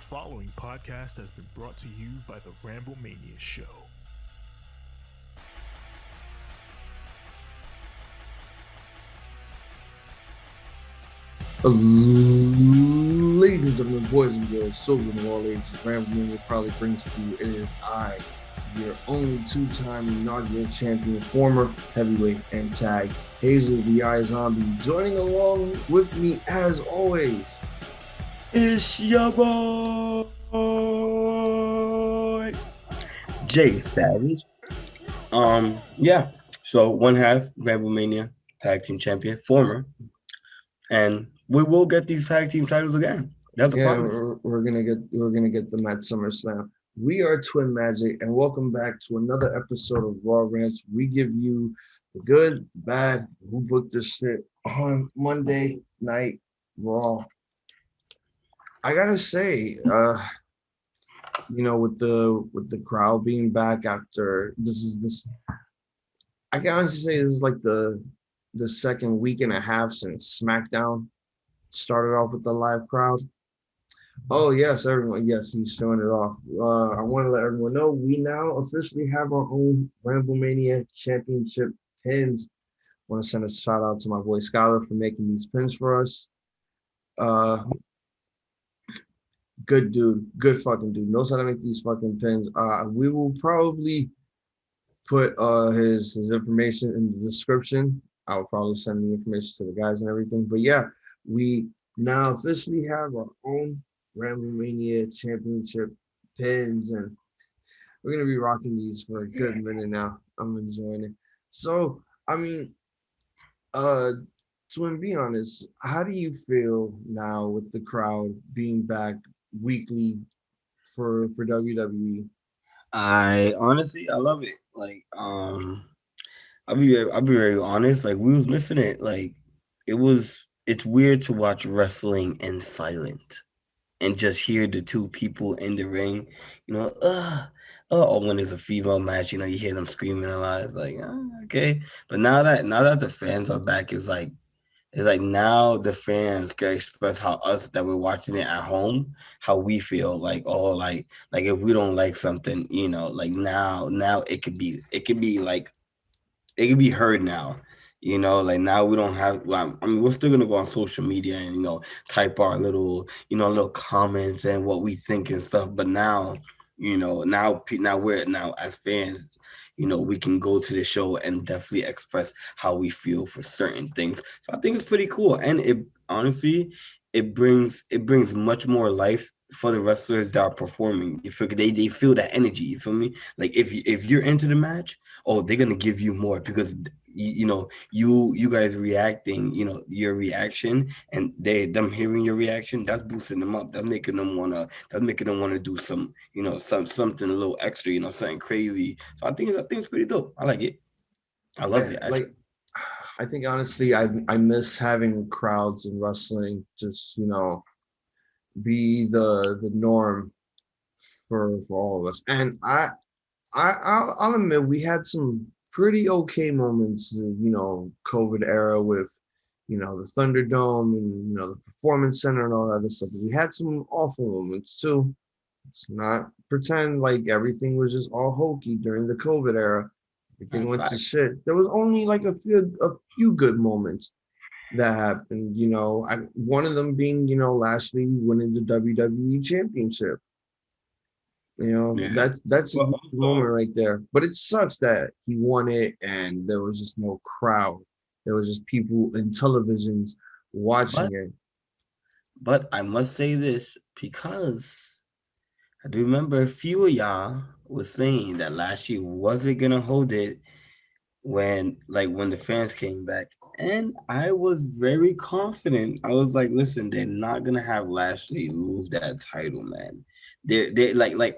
following podcast has been brought to you by the Ramblemania Show. Ladies and gentlemen, boys and girls, children of all ages, Ramblemania probably brings to you. It is I, your only two-time inaugural champion, former heavyweight and tag, Hazel the Zombie. Joining along with me, as always, it's your boy, J.A.S.H. Yeah. So one half Ramblemania tag team champion, former, and we will get these tag team titles again. That's a promise. We're gonna get them at SummerSlam. We are Twin Magic, and welcome back to another episode of Raw Rantz. We give you the good, the bad, who booked this shit on Monday Night Raw. I gotta say, with the crowd being back after this, I can honestly say this is like the second week and a half since SmackDown started off with the live crowd. Oh yes, everyone. Yes, he's showing it off. I want to let everyone know we now officially have our own Ramblemania Championship pins. I want to send a shout out to my boy Skylar for making these pins for us. Good dude, good fucking dude. Knows how to make these fucking pins. We will probably put his information in the description. I'll probably send the information to the guys and everything. But yeah, we now officially have our own Ramblemania Championship pins, and we're gonna be rocking these for a good minute now. I'm enjoying it. So, I mean, to be honest, how do you feel now with the crowd being back weekly for WWE? I love it. Like, I'll be very honest. Like, we was missing it. Like, it's weird to watch wrestling in silent and just hear the two people in the ring, or when there's a female match, you hear them screaming a lot. It's like, okay. But now that the fans are back, it's like now the fans can express how us that we're watching it at home, how we feel. Like, like if we don't like something, like now it could be like it can be heard now. Like now we don't have. We're still gonna go on social media and type our little comments and what we think and stuff. But now, now as fans, we can go to the show and definitely express how we feel for certain things. So I think it's pretty cool, and it honestly, it brings much more life for the wrestlers that are performing. You feel they feel that energy. You feel me? Like if you're into the match, they're gonna give you more because you guys reacting, your reaction and them hearing your reaction, that's boosting them up. That's making them wanna do some, something a little extra, something crazy. So I think it's pretty dope. I like it. I love it. Actually. Like, I think honestly, I miss having crowds in wrestling. Just be the norm for all of us. And I'll admit we had some pretty okay moments in, COVID era with, the Thunderdome and, the Performance Center and all that other stuff. But we had some awful moments too. Let's not pretend like everything was just all hokey during the COVID era. Everything went to shit. There was only like a few good moments that happened. One of them being, Lashley winning the WWE Championship. That's a huge moment right there. But it sucks that he won it and there was just no crowd. There was just people in televisions watching it. But I must say this because I do remember a few of y'all was saying that Lashley wasn't gonna hold it when the fans came back. And I was very confident. I was like, listen, they're not gonna have Lashley lose that title, man. They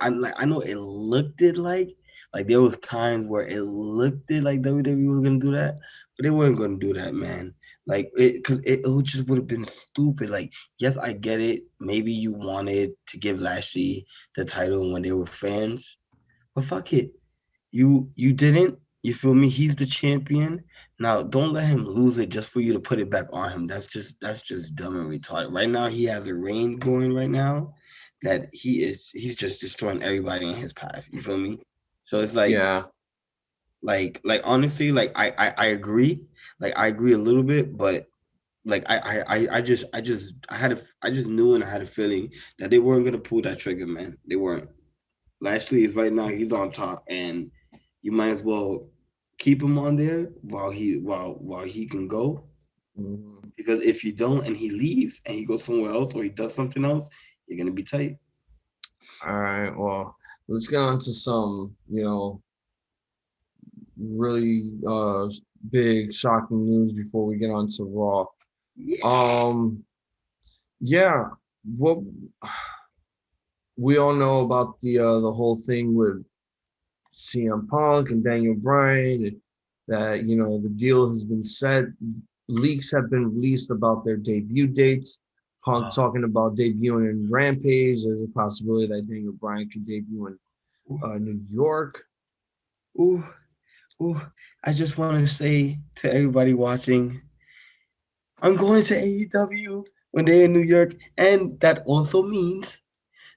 I know it looked it like there was times where it looked it like WWE was gonna do that, but they weren't gonna do that, man. Like because it just would have been stupid. Like, yes, I get it. Maybe you wanted to give Lashley the title when they were fans, but fuck it. You didn't. You feel me? He's the champion. Now, don't let him lose it just for you to put it back on him. That's just dumb and retarded. Right now, he has a reign going right now that he's just destroying everybody in his path. You feel me? So it's like Yeah. like honestly, like I agree. Like I agree a little bit, but like I just knew and I had a feeling that they weren't gonna pull that trigger, man. They weren't. Lashley is right now, he's on top, and you might as well keep him on there while he can go. Mhm. Because if you don't and he leaves and he goes somewhere else or he does something else, you're gonna be tight. All right. Well, let's get on to some, really big shocking news before we get on to Raw. Yeah. Um, yeah, what we all know about the whole thing with CM Punk and Daniel Bryan, and that the deal has been set. Leaks have been released about their debut dates. Punk talking about debuting in Rampage. There's a possibility that Daniel Bryan could debut in New York. Ooh, ooh. I just want to say to everybody watching, I'm going to AEW when they're in New York, and that also means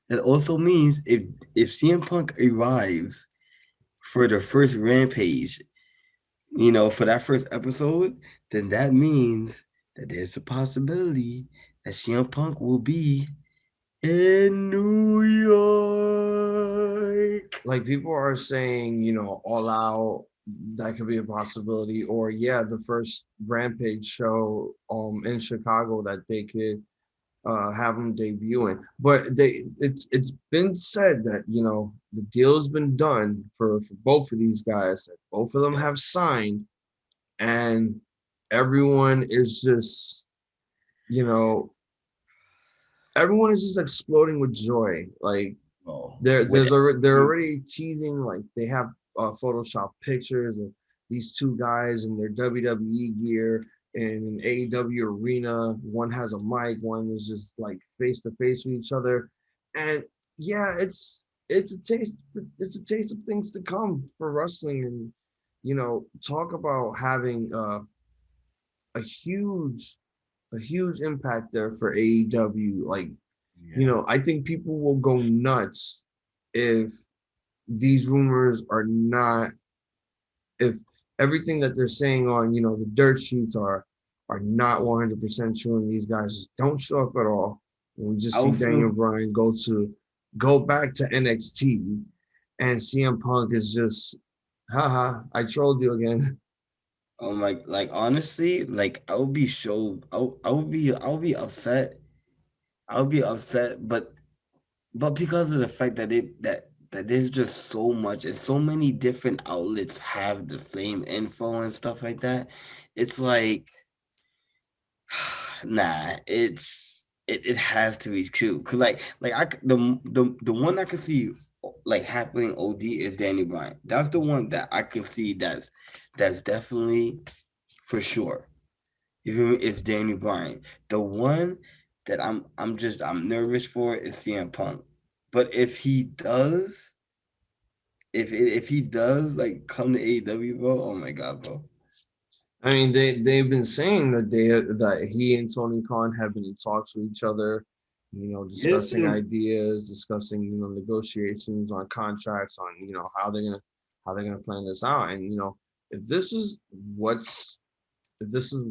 if CM Punk arrives for the first Rampage, for that first episode, then that means that there's a possibility that CM Punk will be in New York. Like people are saying, all out, that could be a possibility. Or yeah, the first Rampage show in Chicago that they could have him debuting. But it's been said that the deal's been done for both of these guys. That both of them have signed, and everyone is just you know everyone is just exploding with joy. Like Oh, they're already teasing, like they have Photoshop pictures of these two guys in their WWE gear in an AEW arena. One has a mic, one is just like face to face with each other, and yeah, it's a taste of things to come for wrestling, and talk about having a huge a huge impact there for AEW. Like yeah. I think people will go nuts if these rumors are not, if everything that they're saying on, the dirt sheets are not 100% true, and these guys don't show up at all. And we just I see would Daniel feel. Bryan go back to NXT, and CM Punk is just, haha, I trolled you again. Oh my, like honestly, like I would be so, I would be upset. I would be upset, but because of the fact that that there's just so much and so many different outlets have the same info and stuff like that, it's like nah, it has to be true. Cause like the one I can see like happening OD is Danny Bryan. That's the one that I can see that's definitely for sure. You feel me? It's Danny Bryan. The one that I'm nervous for is CM Punk. But if he does like come to AEW, bro, oh my god, bro. I mean, they've been saying that he and Tony Khan have been in talks with each other, discussing Listen, ideas, discussing negotiations on contracts, on how they're gonna plan this out. And if this is what's if this is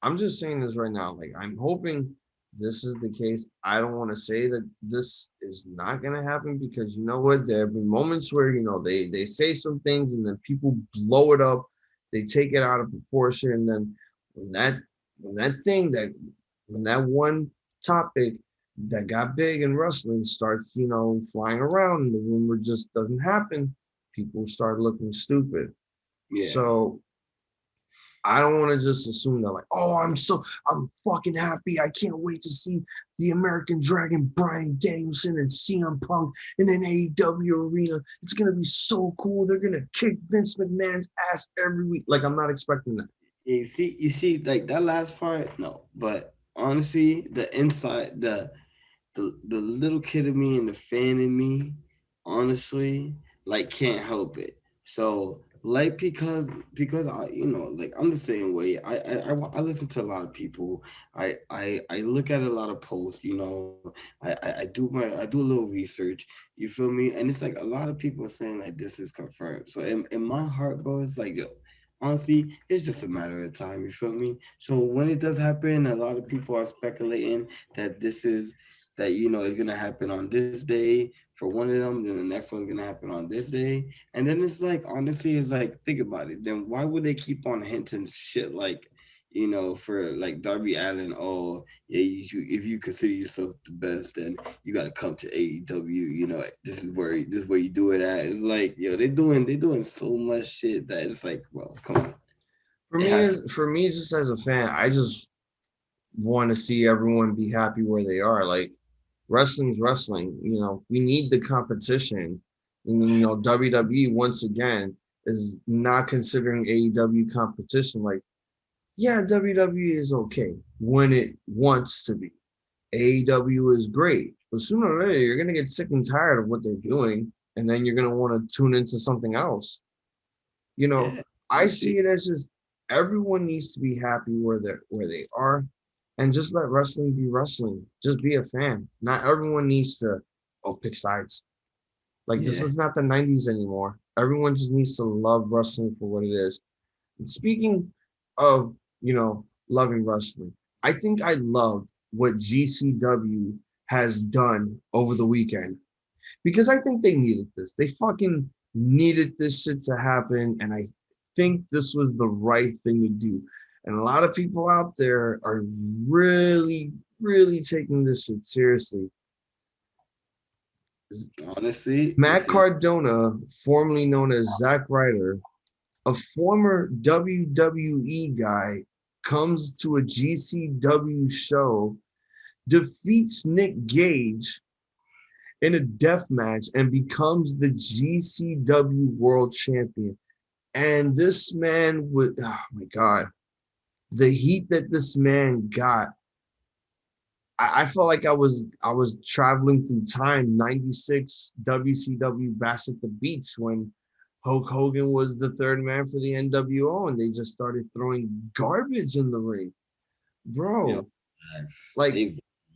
I'm just saying this right now. Like I'm hoping this is the case. I don't want to say that this is not gonna happen, because you know what? There have been moments where they say some things and then people blow it up. They take it out of proportion, and then when that when that thing that when that one topic that got big in wrestling starts, flying around, and the rumor just doesn't happen, people start looking stupid. yeah. So I don't want to just assume that, like, oh, I'm fucking happy. I can't wait to see the American Dragon, Bryan Danielson, and CM Punk in an AEW arena. It's gonna be so cool. They're gonna kick Vince McMahon's ass every week. Like, I'm not expecting that. You see, like that last part, no. But honestly, the inside, the little kid in me and the fan in me, honestly, like can't help it. So Like because I like I'm the same way. I listen to a lot of people. I look at a lot of posts. I do a little research. You feel me? And it's like a lot of people are saying like this is confirmed. So in my heart, bro, it's like yo, honestly, it's just a matter of time. You feel me? So when it does happen, a lot of people are speculating that this is that it's gonna happen on this day for one of them, then the next one's gonna happen on this day. And then it's like, honestly, it's like, think about it. Then why would they keep on hinting shit like, for like Darby Allin? Oh, yeah, if you consider yourself the best, then you got to come to AEW. This is where you do it at. It's like, yo, they doing so much shit that it's like, well, come on, it has to. For me, just as a fan, I just want to see everyone be happy where they are. Like wrestling's wrestling. We need the competition. And WWE once again is not considering AEW competition. Like, yeah, WWE is okay when it wants to be. AEW is great, but sooner or later you're gonna get sick and tired of what they're doing, and then you're gonna want to tune into something else. You know, Yeah, I honestly, see it as just everyone needs to be happy where they are, and just let wrestling be wrestling. Just be a fan. Not everyone needs to pick sides. Like this yeah. is not the '90s anymore. Everyone just needs to love wrestling for what it is. And speaking of loving wrestling, I think I love what GCW has done over the weekend because I think they needed this. They fucking needed this shit to happen, and I think this was the right thing to do. And a lot of people out there are really, really taking this shit seriously. Honestly, Matt this is Cardona, formerly known as Zack Ryder, a former WWE guy, comes to a GCW show, defeats Nick Gage in a death match, and becomes the GCW World Champion. And this man would, oh my God, the heat that this man got. I felt like I was traveling through time, 96 WCW Bash at the Beach when Hulk Hogan was the third man for the NWO and they just started throwing garbage in the ring. yeah, Bro, like they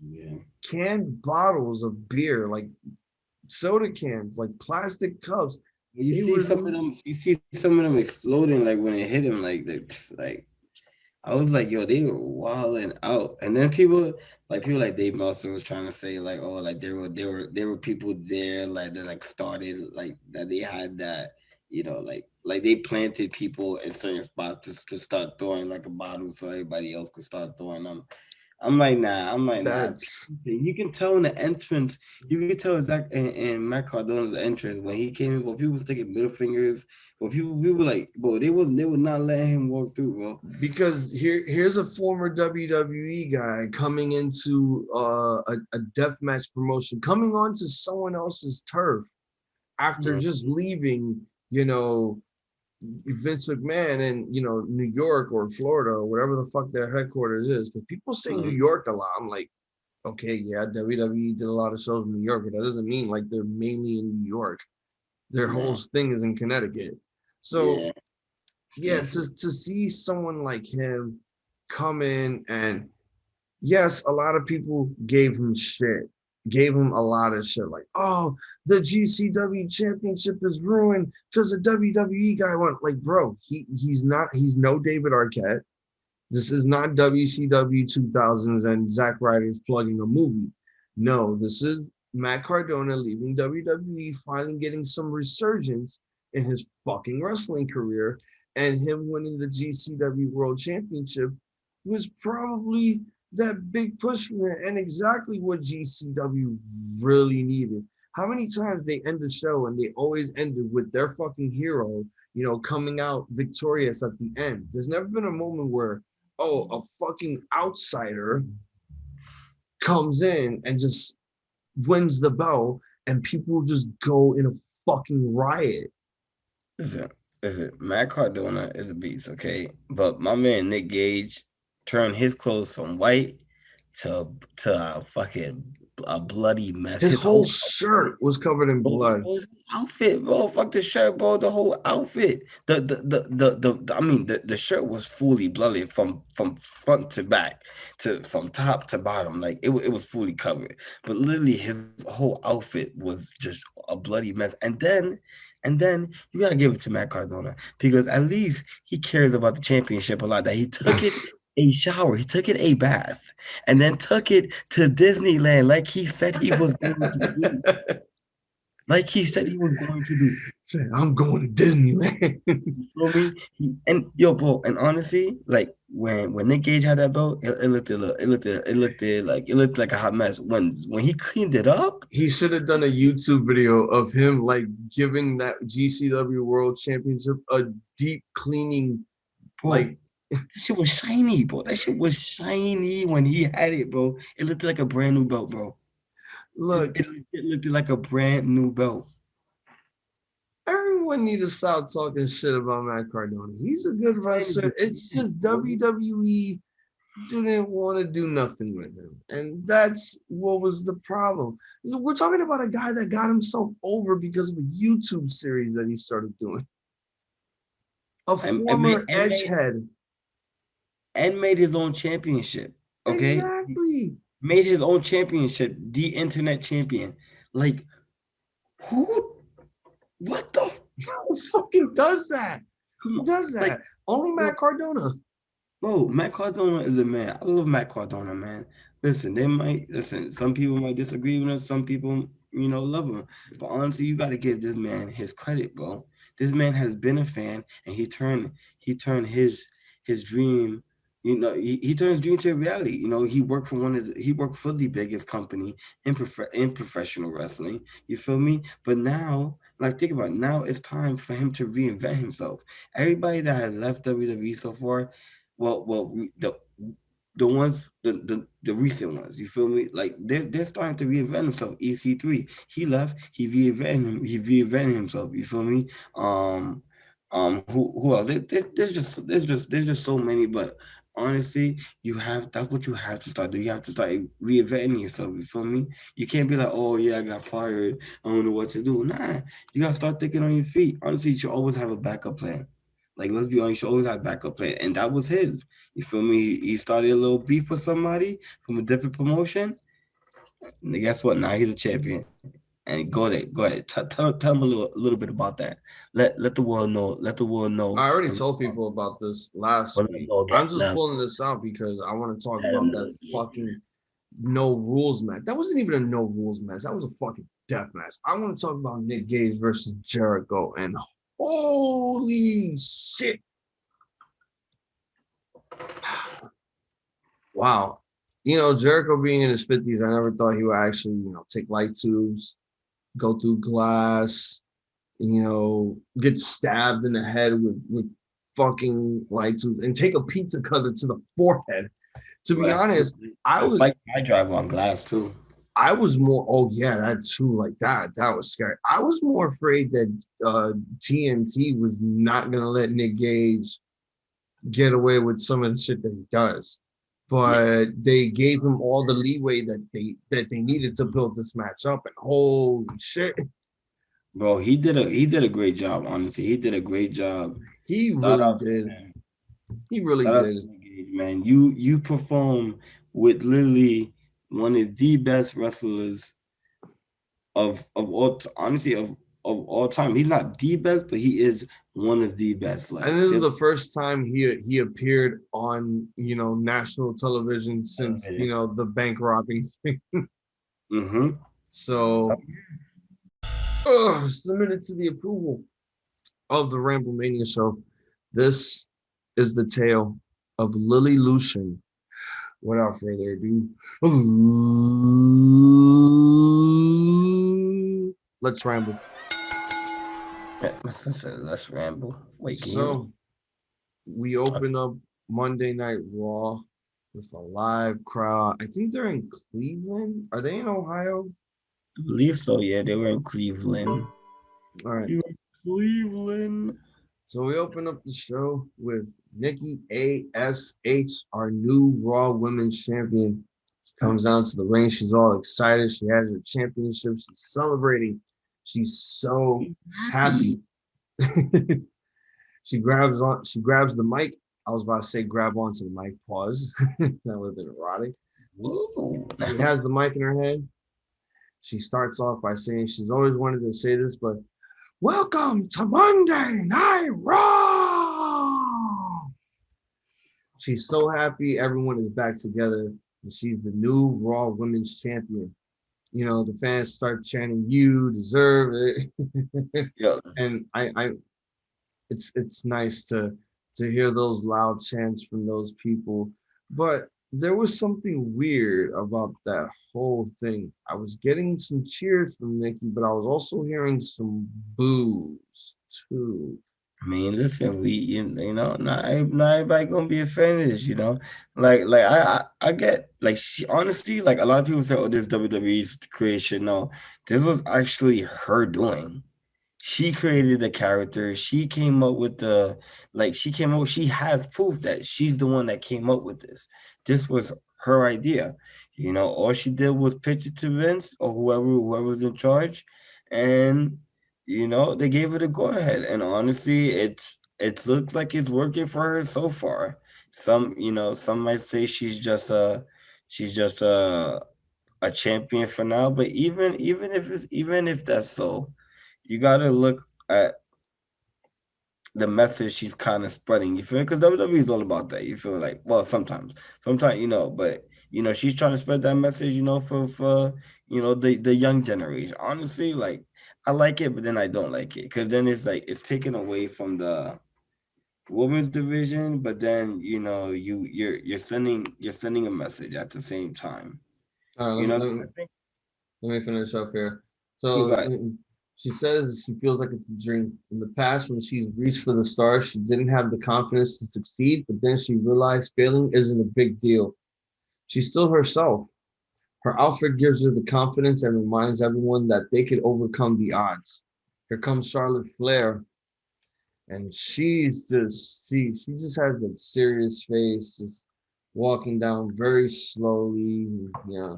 yeah. canned bottles of beer, like soda cans, like plastic cups. You They see were some of them. You see some of them exploding like when it hit him. Like I was like, yo, they were wilding out. And then people like Dave Meltzer was trying to say like, oh, like there were people there like that like started like that they had that like they planted people in certain spots just to start throwing like a bottle so everybody else could start throwing them. I'm like, nah. that's You can tell in the entrance, you can tell exactly in Matt Cardona's entrance when he came in, when people was taking middle fingers, when people were like, bro, they were not letting him walk through, bro. because here's a former WWE guy coming into a deathmatch promotion, coming onto someone else's turf after Mhm. just leaving, you know, Vince McMahon in, New York or Florida or whatever the fuck their headquarters is. Because people say New Mhm. York a lot. I'm like, okay, yeah, WWE did a lot of shows in New York, but that doesn't mean like they're mainly in New York. Their whole No, thing is in Connecticut. So yeah, yeah, Stanford. to see someone like him come in and yes, a lot of people gave him shit, gave him a lot of shit, like, oh, the GCW championship is ruined because the WWE guy went. Like, bro, he's no David Arquette. This is not WCW 2000s and Zack Ryder's plugging a movie. No, this is Matt Cardona leaving WWE, finally getting some resurgence in his fucking wrestling career, and him winning the GCW World Championship was probably that big push for him and exactly what GCW really needed. How many times they end the show and they always ended with their fucking hero, coming out victorious at the end? There's never been a moment where a fucking outsider comes in and just wins the belt and people just go in a fucking riot. Listen, listen, Matt Cardona is a beast, okay? But my man Nick Gage turned his clothes from white to fucking a bloody mess. His whole shirt was covered in blood. His outfit, bro. Fuck the shirt, bro. The whole outfit. I mean, the shirt was fully bloody from front to back, from top to bottom. Like it was fully covered. But literally, his whole outfit was just a bloody mess. And then you gotta give it to Matt Cardona because at least he cares about the championship a lot. That he took it a shower, he took it a bath, and then took it to Disneyland like he said he was going to do. Like he said he was going to do. Said, I'm going to Disneyland. You feel me? And yo, bro, and honestly, like when Nick Gage had that belt, it looked like a hot mess. When he cleaned it up, he should have done a YouTube video of him like giving that GCW World Championship a deep cleaning, bro, like that shit was shiny, bro. That shit was shiny when he had it, bro. It looked like a brand new belt, bro. Look, it looked like a brand new belt. Everyone needs to stop talking shit about Matt Cardona. He's a good wrestler. It's just WWE didn't want to do nothing with him. And that's what was the problem. We're talking about a guy that got himself over because of a YouTube series that he started doing. A former edge head. And made his own championship. Okay? Exactly. Made his own championship, the internet champion. Like, who? What the? Who fucking does that? Who does that? Like, only Matt Cardona. Bro, Matt Cardona is a man. I love Matt Cardona, man. Listen, some people might disagree with him. Some people, love him. But honestly, you got to give this man his credit, bro. This man has been a fan, and he turned his dream. He turns dream to reality. He worked for the biggest company in professional wrestling. You feel me? But now, like, think about it. Now it's time for him to reinvent himself. Everybody that has left WWE so far, the ones, the recent ones, you feel me? Like they're starting to reinvent themselves. EC3, he left, he reinvented himself. You feel me? Who else? There's just so many, but honestly, that's what you have to start doing. You have to start reinventing yourself. You feel me? You can't be like, oh yeah, I got fired, I don't know what to do. Nah, you gotta start thinking on your feet. Honestly, you should always have a backup plan. Like, let's be honest, you should always have a backup plan, and that was his. You feel me? He started a little beef with somebody from a different promotion, and guess what? Now he's a champion. And go ahead. Tell him a little bit about that. Let the world know. Let the world know. I already told people about this last week. I'm just pulling this out because I want to talk about that fucking no rules match. That wasn't even a no rules match. That was a fucking death match. I want to talk about Nick Gage versus Jericho, and holy shit. Wow. Jericho being in his 50s, I never thought he would actually, take light tubes, go through glass, get stabbed in the head with fucking light tubes, and take a pizza cutter to the forehead. To be honest, I drive on glass too. I was more, that too, like that was scary. I was more afraid that TNT was not gonna let Nick Gage get away with some of the shit that he does. But they gave him all the leeway that they needed to build this match up, and holy shit. Bro, he did a great job, honestly. He did a great job. He really did. He really did. Man, you perform with literally one of the best wrestlers of all, honestly, of all time. He's not the best, but he is one of the best. Like, and this is the first time he appeared on national television since the bank robbing thing. Mm-hmm. So submitted to the approval of the Ramblemania show. This is the tale of Lily Lucian. Without further ado, let's ramble. Let's ramble. Wait, so we open up Monday Night Raw with a live crowd. I think they're in Cleveland. Are they in Ohio? I believe so. Yeah, they were in Cleveland. All right. Cleveland. So we open up the show with Nikki A.S.H, our new Raw Women's Champion. Comes down to the ring. She's all excited. She has her championship. She's celebrating. She's so happy. She grabs the mic. I was about to say grab onto the mic. Pause. That would have been erotic. Whoa. She has the mic in her hand. She starts off by saying she's always wanted to say this, but welcome to Monday Night Raw. She's so happy everyone is back together, and she's the new Raw Women's Champion. You know, the fans start chanting, "You deserve it," Yo, and it's nice to hear those loud chants from those people. But there was something weird about that whole thing. I was getting some cheers from Nikki, but I was also hearing some boos too. I mean, listen, not everybody gonna be a fan of this, I get like she honestly, like a lot of people say, oh, this WWE's creation. No, this was actually her doing. She created the character. She came up with she has proof that she's the one that came up with this. This was her idea. All she did was pitch it to Vince or whoever's in charge, and they gave it a go ahead. And honestly, it looks like it's working for her so far. Some might say she's just a champion for now, but even if that's so, you gotta look at the message she's kind of spreading. You feel? Because WWE is all about that. You feel like, well, sometimes, but she's trying to spread that message. For the young generation. Honestly, like I like it, but then I don't like it because then it's like it's taken away from the women's division. But then you're sending a message at the same time. All right, So I think let me finish up here. you So got she says she feels like it's a dream. In the past, when she's reached for the stars, she didn't have the confidence to succeed, but then she realized failing isn't a big deal. She's still herself. Her outfit gives her the confidence and reminds everyone that they could overcome the odds. Here comes Charlotte Flair, and she just has a serious face, just walking down very slowly. Yeah,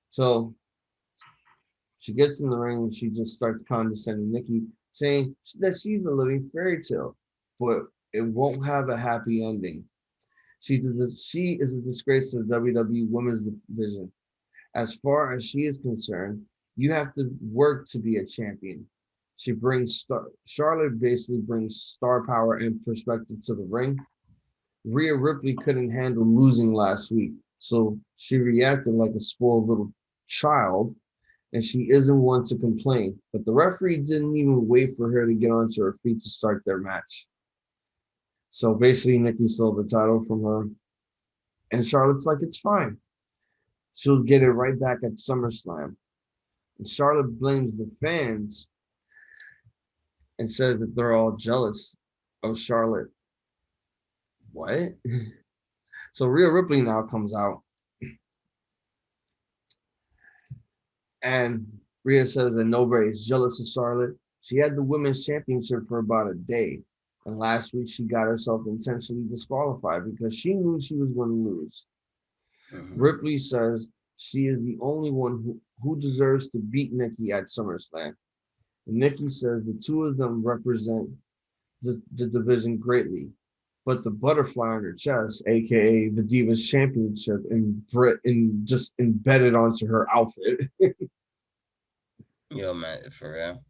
so she gets in the ring and she just starts condescending Nikki, saying that she's a living fairy tale, but it won't have a happy ending. She is a disgrace to the WWE Women's Division. As far as she is concerned, you have to work to be a champion. Charlotte basically brings star power and perspective to the ring. Rhea Ripley couldn't handle losing last week, so she reacted like a spoiled little child, and she isn't one to complain. But the referee didn't even wait for her to get onto her feet to start their match. So basically, Nikki stole the title from her, and Charlotte's like, it's fine. She'll get it right back at SummerSlam. And Charlotte blames the fans and says that they're all jealous of Charlotte. What? So Rhea Ripley now comes out, and Rhea says that nobody is jealous of Charlotte. She had the women's championship for about a day, and last week she got herself intentionally disqualified because she knew she was going to lose. Ripley says she is the only one who deserves to beat Nikki at SummerSlam. And Nikki says the two of them represent the division greatly. But the butterfly on her chest, aka the Divas Championship, and just embedded onto her outfit. yo, man, for real.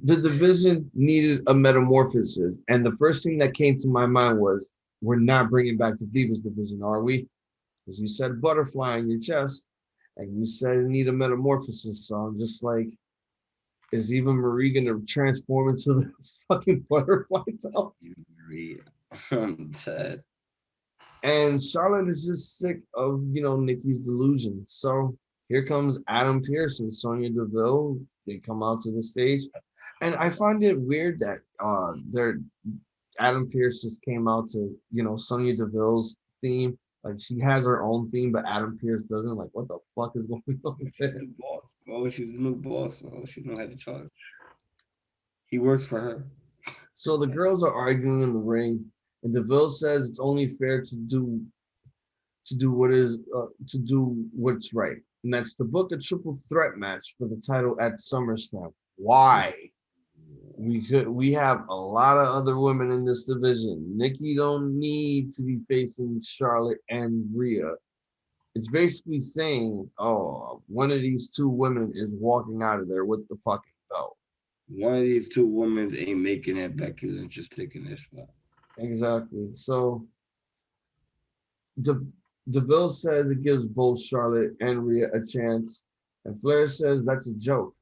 The division needed a metamorphosis, and the first thing that came to my mind was, we're not bringing back the Divas division, are we? Because you said butterfly on your chest, and you said you need a metamorphosis. So I'm just like, is Eva Marie gonna transform into the fucking butterfly belt? I'm dead. And Charlotte is just sick of, Nikki's delusion. So here comes Adam Pearce and Sonya Deville. They come out to the stage. And I find it weird that Adam Pearce just came out to, Sonya Deville's theme. Like, she has her own theme, but Adam Pearce doesn't. Like, what the fuck is going on? She's the boss, bro. She's the new boss, bro. She don't have to charge. He works for her. So the girls are arguing in the ring, and Deville says it's only fair to do what's right, and that's to book a triple threat match for the title at SummerSlam. Why? We have a lot of other women in this division. Nikki don't need to be facing Charlotte and Rhea. It's basically saying, oh, one of these two women is walking out of there with the fucking belt. One of these two women ain't making it. Becky Lynch is taking this spot. Exactly. So the bill says it gives both Charlotte and Rhea a chance, and Flair says that's a joke.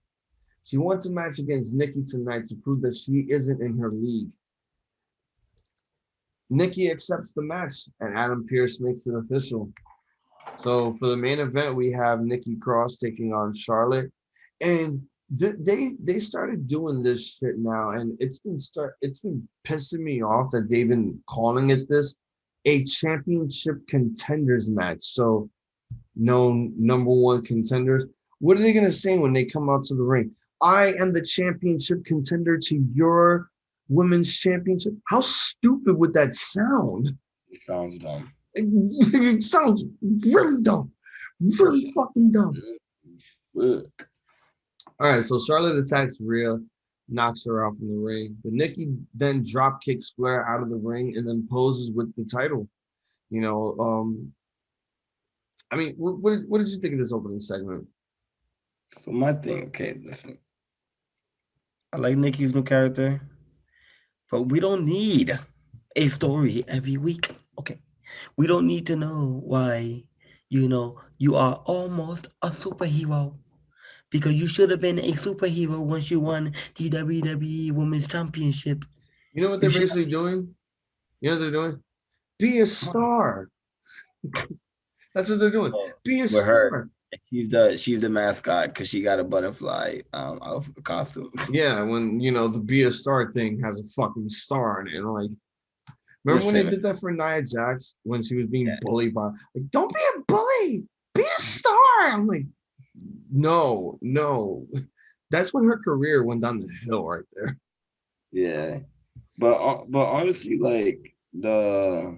She wants a match against Nikki tonight to prove that she isn't in her league. Nikki accepts the match, and Adam Pearce makes it official. So for the main event, we have Nikki Cross taking on Charlotte, and they started doing this shit now, and it's been pissing me off that they've been calling it this, a championship contenders match. So no number one contenders. What are they gonna say when they come out to the ring? I am the championship contender to your women's championship. How stupid would that sound? It sounds dumb. It sounds really dumb. Really fucking dumb. Look. All right, so Charlotte attacks Rhea, knocks her out from the ring. But Nikki then drop kicks Flair out of the ring and then poses with the title. You know, I mean, what did you think of this opening segment? So my thing, okay, listen. I like Nikki's new character, but we don't need a story every week. Okay. We don't need to know why, you are almost a superhero. Because you should have been a superhero once you won the WWE Women's Championship. You know what they're basically doing? You know what they're doing? Be a star. That's what they're doing. Be a star. Her, she's the mascot because she got a butterfly costume. Yeah, when the be a star thing has a fucking star in it. Like, remember when they did that for Nia Jax when she was being bullied by, like, don't be a bully, be a star. I'm like, no. That's when her career went down the hill right there. Yeah, but honestly, like I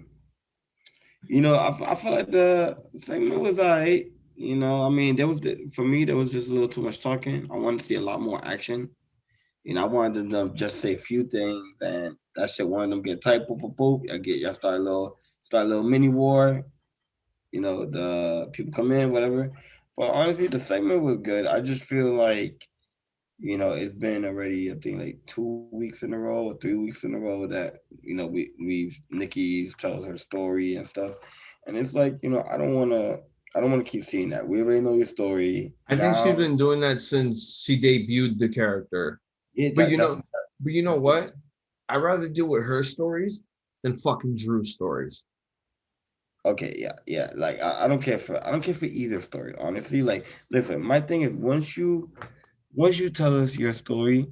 feel like the segment was alright. I mean, for me, there was just a little too much talking. I wanted to see a lot more action. I wanted them to just say a few things, and that shit wanted them to get tight. Boop, boop, boop. Y'all start a little mini war. The people come in, whatever. But honestly, the segment was good. I just feel like, it's been already, I think, like 2 weeks in a row or 3 weeks in a row that, Nikki tells her story and stuff. And it's like, I don't want to keep seeing that. We already know your story. I think she's been doing that since she debuted the character. Yeah, but you know what? I'd rather deal with her stories than fucking Drew's stories. Okay, yeah. Like I don't care for either story, honestly. Like, listen, my thing is once you tell us your story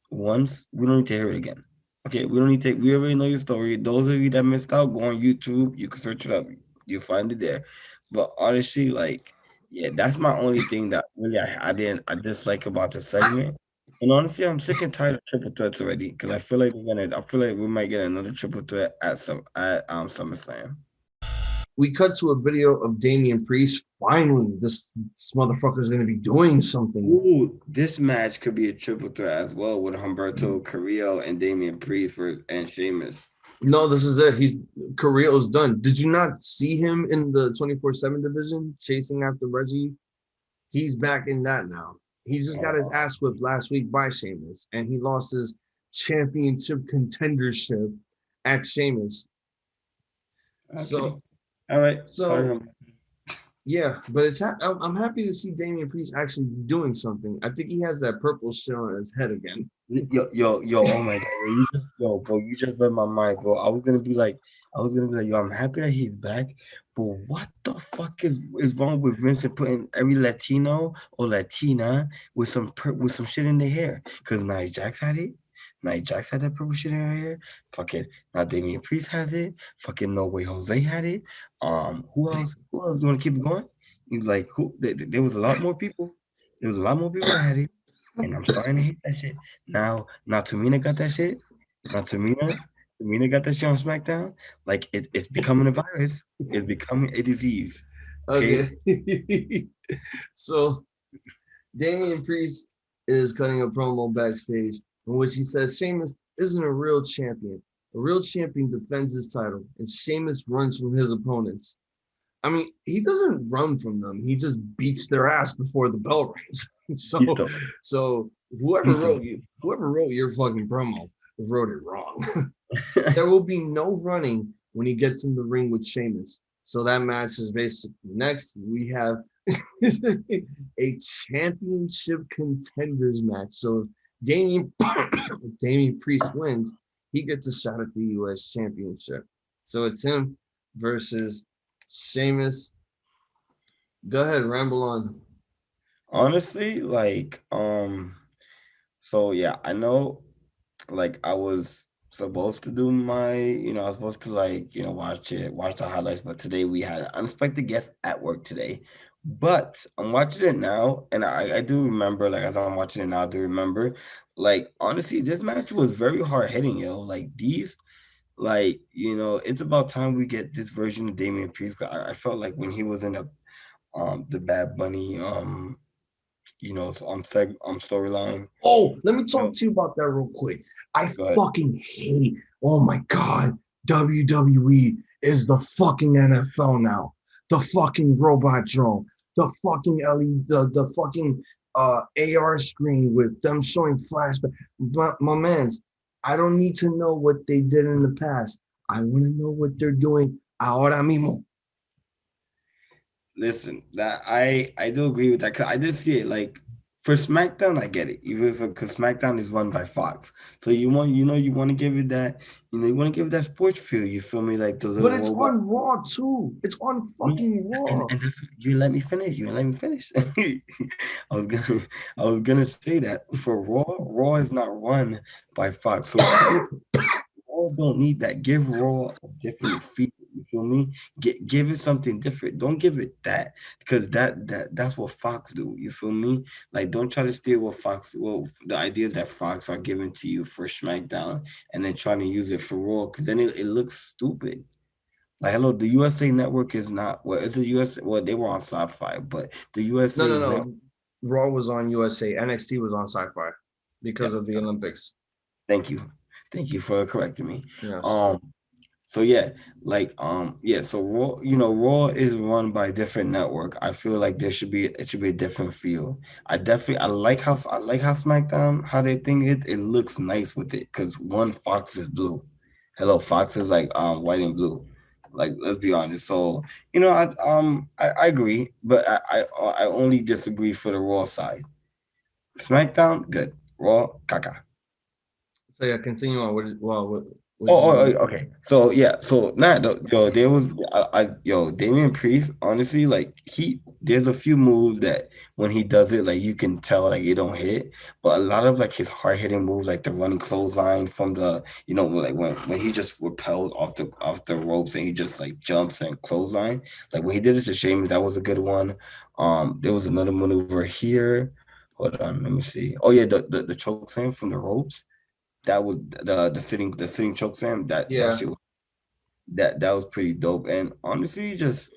once, we don't need to hear it again. Okay, we already know your story. Those of you that missed out, go on YouTube. You can search it up. You'll find it there. But honestly, like, yeah, that's my only thing that really I dislike about the segment. And honestly, I'm sick and tired of triple threats already because I feel like we might get another triple threat at SummerSlam. We cut to a video of Damien Priest. Finally, this motherfucker is going to be doing something. Ooh, this match could be a triple threat as well with Humberto Carrillo and Damien Priest and Sheamus. No, this is it. Carrillo's done. Did you not see him in the 24/7 division chasing after Reggie? He's back in that now. He just got his ass whipped last week by Sheamus, and he lost his championship contendership at Sheamus. Okay. So, all right. So, sorry. Yeah, but I'm happy to see Damien Priest actually doing something. I think he has that purple shit on his head again. Yo, oh my god, bro, you just read my mind, bro. I was gonna be like, yo, I'm happy that he's back, but what the fuck is wrong with Vincent putting every Latino or Latina with some shit in their hair? Because Nia Jax had it. Nia Jax had that purple shit in her hair. Fucking now Damien Priest has it. Fucking No Way Jose had it. Who else? You want to keep it going? He's like, who? There was a lot more people. There was a lot more people that had it. And I'm starting to hate that shit. Now Tamina got that shit. Now Tamina, Tamina got that shit on SmackDown. Like it's becoming a virus. It's becoming a disease. Okay. Okay. So Damian Priest is cutting a promo backstage in which he says Sheamus isn't a real champion. A real champion defends his title, and Sheamus runs from his opponents. I mean, he doesn't run from them. He just beats their ass before the bell rings. He's so, still so he's still whoever wrote your fucking promo wrote it wrong. There will be no running when he gets in the ring with Sheamus. So that match is basically next. We have a championship contenders match. So Damien Damien Priest wins, he gets a shot at the U.S. Championship. So it's him versus Sheamus. Go ahead, ramble on. honestly like so yeah, I know like I was supposed to do my, I was supposed to like, watch the highlights, but today we had an unexpected guest at work today. But I'm watching it now, and I do remember, like as I'm watching it now, I do remember, like honestly, this match was very hard hitting, yo. Like these, like it's about time we get this version of Damian Priest. I felt like when he was in the Bad Bunny storyline. Oh, let me You know, talk to you about that real quick. I but fucking hate. Oh my god, WWE is the fucking NFL now. The fucking robot drone, the fucking LED, the fucking AR screen with them showing flashback. My man's, I don't need to know what they did in the past. I want to know what they're doing ahora mismo. listen, that I do agree with that because I did see it. Like for SmackDown, I get it. Even because SmackDown is run by Fox, so you want to give it that, you want to give it that sports feel. You feel me? Like the But little it's robot. on Raw too. It's on No, fucking Raw. and that's, you let me finish. You let me finish. I was gonna I was gonna say that for Raw, Raw is not run by Fox, so technically Raw don't need that. Give Raw a different feel. You feel me? Give it something different. Don't give it that because that's what Fox do. You feel me? Like don't try to steal what Fox. Well, the ideas that Fox are giving to you for SmackDown and then trying to use it for Raw because then it looks stupid. Like hello, the USA Network is not. Well, it's the US. Well, they were on Sci-Fi, but the No, no, USA Network. no. Raw was on USA. NXT was on Sci-Fi because Yes, of the Olympics. thank you for correcting me. Yes. Um, So yeah, yeah, so Raw, Raw is run by a different network. I feel like it should be a different feel. I like how SmackDown how they think it looks nice with it because one Fox is blue. Hello, Fox is like white and blue. Like let's be honest. So I agree, but I only disagree for the Raw side. SmackDown, good. Raw, caca. So yeah, continue on. What did Okay. So yeah, so nah, yo, there was Damian Priest. Honestly, like there's a few moves that when he does it, like you can tell like it don't hit. But a lot of like his hard hitting moves, like the running clothesline from the, like when he just repels off the ropes and he just like jumps and clothesline. Like when he did it to Sheamus, that was a good one. There was another maneuver here. Hold on, let me see. Oh yeah, the choke slam from the ropes that was the sitting choke slam that Yeah. shit that was pretty dope. And honestly, just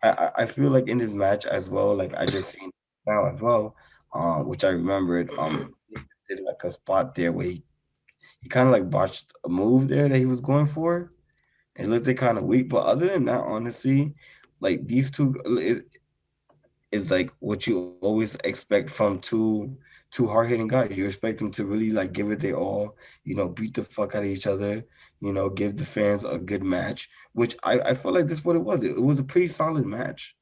I feel like in this match as well, like I just seen now as well, which I remembered, he did like a spot there where he kind of like botched a move there that he was going for. It looked kind of weak, but other than that, honestly, like these two, is like what you always expect from two hard hitting guys. You expect them to really like give it their all, beat the fuck out of each other, give the fans a good match. Which I felt like that's what it was. It was a pretty solid match.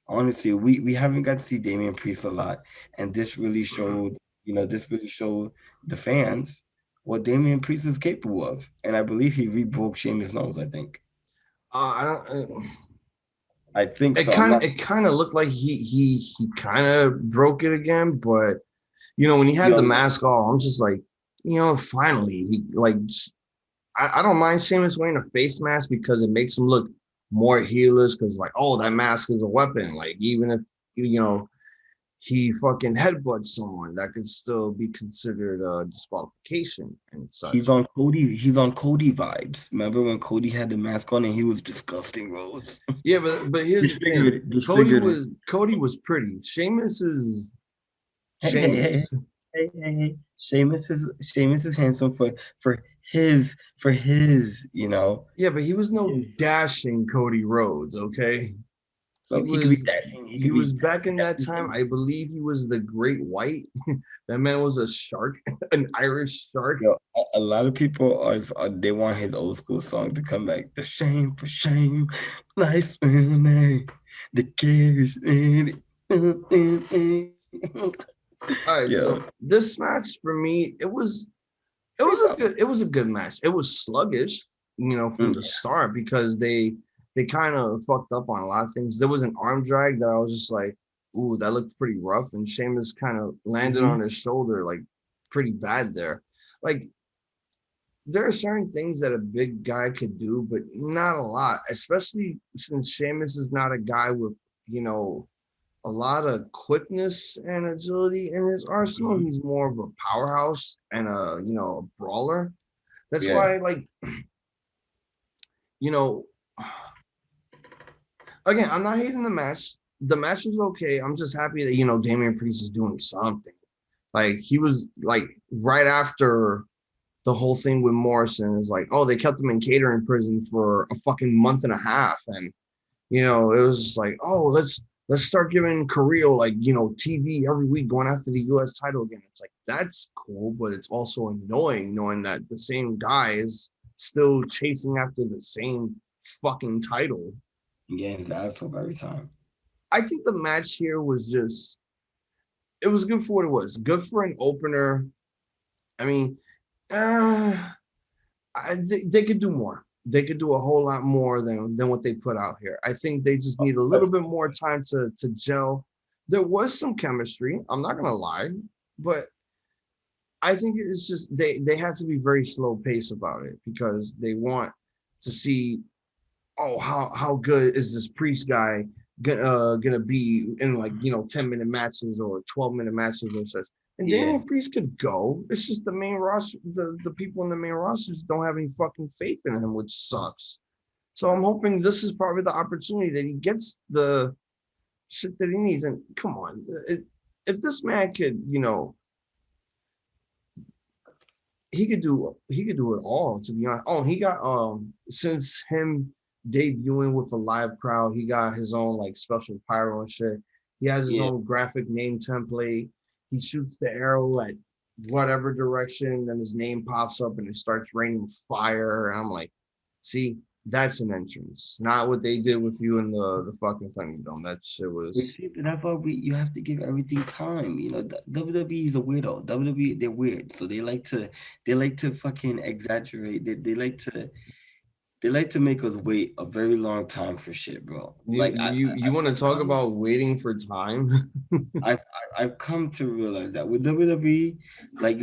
Honestly, we haven't got to see Damian Priest a lot, and this really showed the fans what Damian Priest is capable of. And I believe he re-broke Sheamus' nose. I don't. I think so. I'm not. It kind of looked like he kind of broke it again, but when he had the Yo, mask off, I'm just like, finally he like. I don't mind Sheamus wearing a face mask because it makes him look more healers. Because like, oh, that mask is a weapon. Like even if you know he fucking headbutts someone, that could still be considered a disqualification and He's such. on Cody. He's on Cody vibes. Remember when Cody had the mask on and he was disgusting, Rose? Yeah, but here's the thing. Disfigured, disfigured. Cody was pretty. Sheamus is Hey, hey, hey, Sheamus. hey. Sheamus is handsome for his, Yeah, but he was no his. dashing Cody Rhodes, okay? He So he could be was dashing. He he could be was back in that time. dashing. I believe he was the Great White. That man was a shark, an Irish shark. Yo, a lot of people they want his old school song to come back. The shame for shame, nice man, the cares in it. All right, Yo, so this match for me, it was a good match. It was sluggish, from the start because they kind of fucked up on a lot of things. There was an arm drag that I was just like, ooh, that looked pretty rough, and Sheamus kind of landed on his shoulder like pretty bad there. Like there are certain things that a big guy could do, but not a lot, especially since Sheamus is not a guy with, you know, a lot of quickness and agility in his arsenal. He's more of a powerhouse and a brawler. That's yeah. why, like, you know, again, I'm not hating the match. The match was okay. I'm just happy that, Damian Priest is doing something. Like, he was, like, right after the whole thing with Morrison is like, oh, they kept him in catering prison for a fucking month and a half. And, it was just like, oh, let's start giving Karrion, like, TV every week going after the US title again. It's like, that's cool, but it's also annoying knowing that the same guy is still chasing after the same fucking title. Yeah, his ass up every time. I think the match here was just, it was good for what it was. Good for an opener. I mean, they could do more. They could do a whole lot more than what they put out here. I think they just need a little bit more time to gel. There was some chemistry. I'm not gonna lie, but I think it's just they have to be very slow pace about it because they want to see, oh, how good is this Priest guy gonna be in, like, 10-minute matches or 12-minute matches or such. And Daniel Priest could go. It's just the main roster, the people in the main rosters don't have any fucking faith in him, which sucks. So I'm hoping this is probably the opportunity that he gets the shit that he needs. And come on, if this man could, he could do it all, to be honest. Oh, he got since him debuting with a live crowd, he got his own, like, special pyro and shit. He has his own graphic name template. He shoots the arrow at whatever direction, then his name pops up and it starts raining fire. And I'm like, see, that's an entrance. Not what they did with you in the fucking Thunderdome. That shit was. That's why you have to give everything time. WWE is a weirdo. WWE, they're weird, so they like to fucking exaggerate. They like to make us wait a very long time for shit, bro. Like You want to talk about waiting for time? I've come to realize that with WWE, like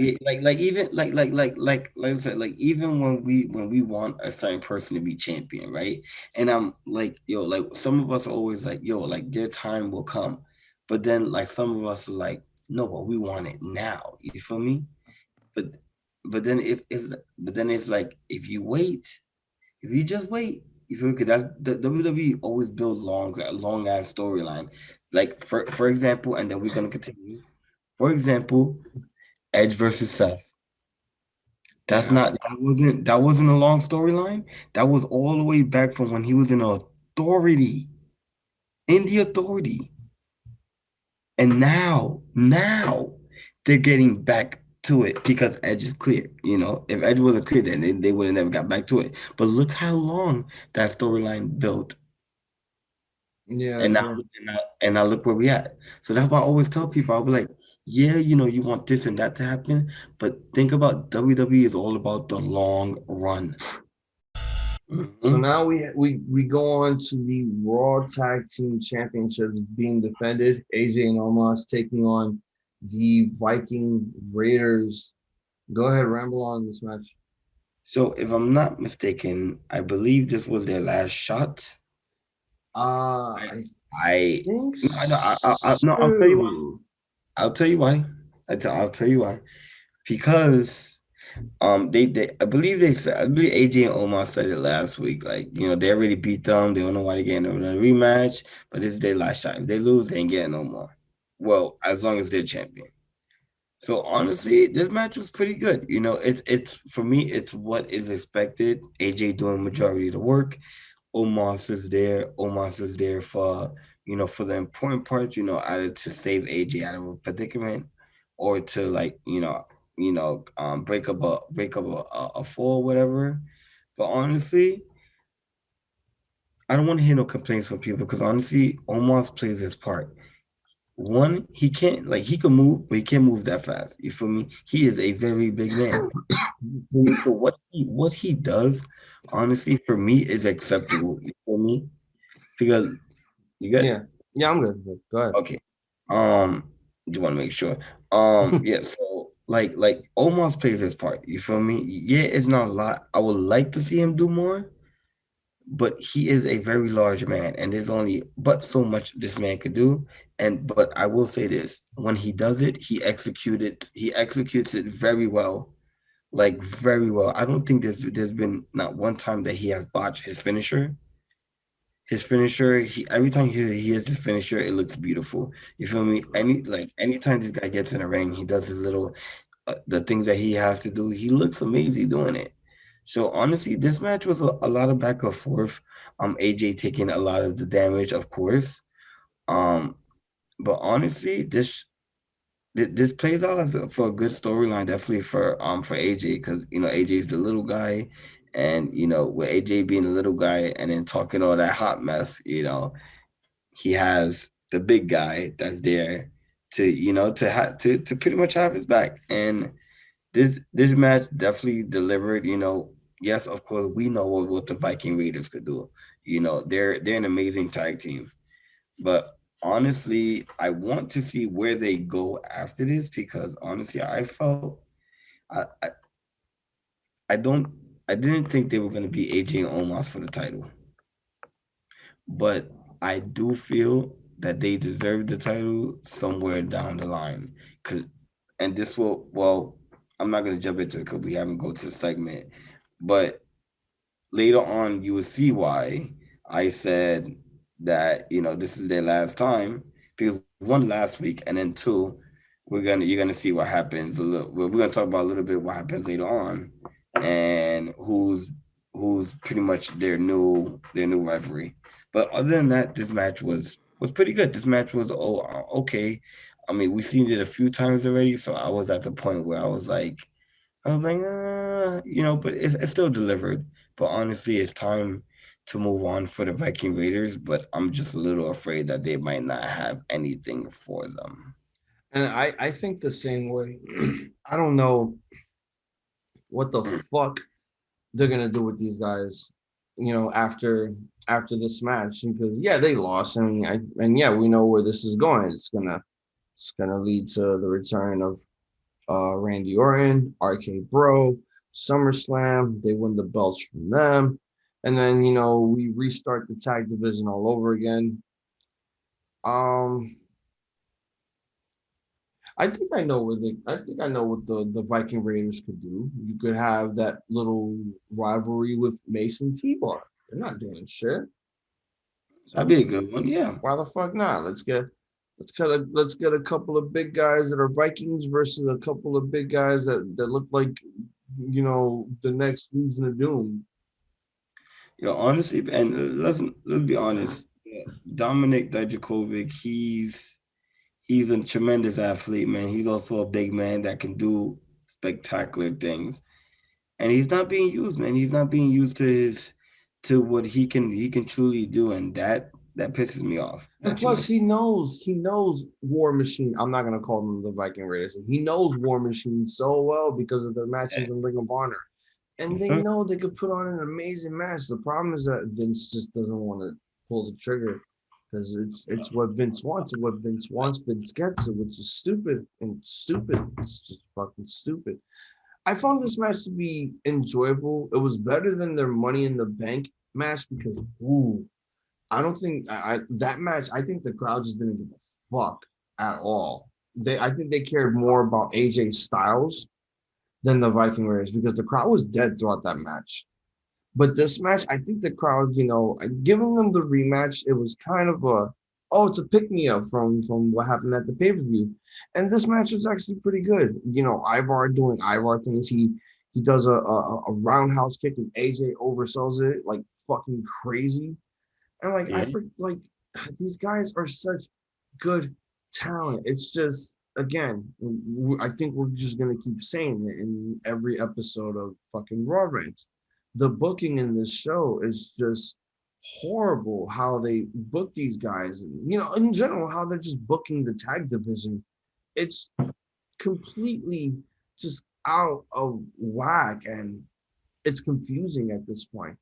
I said, like even when we want a certain person to be champion, right? And I'm like, yo, like some of us are always like, yo, like their time will come, but then like some of us are like, no, but we want it now. You feel me? But but then it's like if you just wait, you feel, because that's the WWE always builds long ass storyline. Like for example, and then we're gonna continue. For example, Edge versus Seth. That wasn't a long storyline. That was all the way back from when he was in Authority, in the Authority, and now they're getting back to it because Edge is clear. If Edge wasn't clear, then they would have never got back to it. But look how long that storyline built. Yeah, And now, true. and now look where we at. So that's why I always tell people, I'll be like, yeah, you want this and that to happen, but think about WWE is all about the long run. So Mhm. now we go on to the Raw Tag Team Championships being defended. AJ and Omos taking on the Viking Raiders. Go ahead, ramble on this match. So if I'm not mistaken, I believe this was their last shot. Uh, I, I I think no, I know. No, I'll tell you why. so. I'll tell you why. I'll tell you why. Because they I believe they said, I believe AJ and Omar said it last week. Like, they already beat them. They don't know why they're getting another rematch. But this is their last shot. If they lose, they ain't getting no more. Well, as long as they're champion. So honestly, this match was pretty good. It's for me, it's what is expected. AJ doing majority of the work. Omos is there. Omos is there for for the important parts. Either to save AJ out of a predicament, or to like break up a fall, whatever. But honestly, I don't want to hear no complaints from people because honestly, Omos plays his part. One, he can't like he can move, but he can't move that fast. You feel me? He is a very big man. So what he does, honestly, for me is acceptable. You feel me? Because you get Yeah. Yeah, I'm good. Go ahead. okay. Do want to make sure. Yeah. So like almost plays his part. You feel me? Yeah, it's not a lot. I would like to see him do more, but he is a very large man, and there's only but so much this man could do. But I will say this: when he does it, he executes it very well, like very well. I don't think there's been not one time that he has botched his finisher. His finisher, he every time he hits his finisher, it looks beautiful. You feel me? Anytime this guy gets in the ring, he does his little the things that he has to do. He looks amazing doing it. So honestly, this match was a lot of back and forth. AJ taking a lot of the damage, of course. Um, but honestly, this plays out for a good storyline, definitely for AJ, because AJ is the little guy, and with AJ being a little guy and then talking all that hot mess, he has the big guy that's there to to pretty much have his back. And this match definitely delivered. Yes, of course we know what the Viking Raiders could do. They're an amazing tag team, but honestly, I want to see where they go after this because honestly, I felt I I, I don't I didn't think they were going to be AJ and Omos for the title, but I do feel that they deserve the title somewhere down the line. Cause, and this will, well, I'm not gonna jump into it because we haven't go to the segment, but later on you will see why I said that this is their last time because one last week and then two, you're gonna see what happens a little. We're gonna talk about a little bit what happens later on, and who's pretty much their new rivalry. But other than that, this match was pretty good. This match was okay. I mean, we've seen it a few times already, so I was at the point where I was like, but it's still delivered. But honestly, it's time to move on for the Viking Raiders. But I'm just a little afraid that they might not have anything for them. And I think the same way. I don't know what the Mm. fuck they're gonna do with these guys, after this match. Because yeah, they lost, and yeah, we know where this is going. It's gonna lead to the return of Randy Orton, RK Bro, SummerSlam. They win the belts from them, and then we restart the tag division all over again. Um, I think I know what the Viking Raiders could do. You could have that little rivalry with Mace and T-Bar. They're not doing shit. That'd be So a good one. Yeah. why the fuck not? Let's get a couple of big guys that are Vikings versus a couple of big guys that look like the next Legion of Doom. Honestly, and let's be honest. Dominic Dijakovic, he's a tremendous athlete, man. He's also a big man that can do spectacular things. And he's not being used, man. He's not being used to what he can truly do, and that pisses me off. And That plus, tremendous. he knows War Machine. I'm not gonna call them the Viking Raiders. He knows War Machine so well because of their matches in Ring of Honor, and Yes, they sir. know they could put on an amazing match. The problem is that Vince just doesn't want to pull the trigger because it's what Vince wants, and what Vince wants, Vince gets it, which is stupid and stupid. It's just fucking stupid. I found this match to be enjoyable. It was better than their Money in the Bank match because ooh, I don't think that match. I think the crowd just didn't give a fuck at all. I think they cared more about AJ Styles than the Viking Raiders because the crowd was dead throughout that match. But this match, I think the crowd, giving them the rematch, it was kind of it's a pick me up from what happened at the pay per view, and this match was actually pretty good. Ivar doing Ivar things. He does a roundhouse kick and AJ oversells it like fucking crazy. And these guys are such good talent. It's just again, I think we're just gonna keep saying it in every episode of fucking Raw Rants. The booking in this show is just horrible. How they book these guys, and in general, how they're just booking the tag division. It's completely just out of whack, and it's confusing at this point.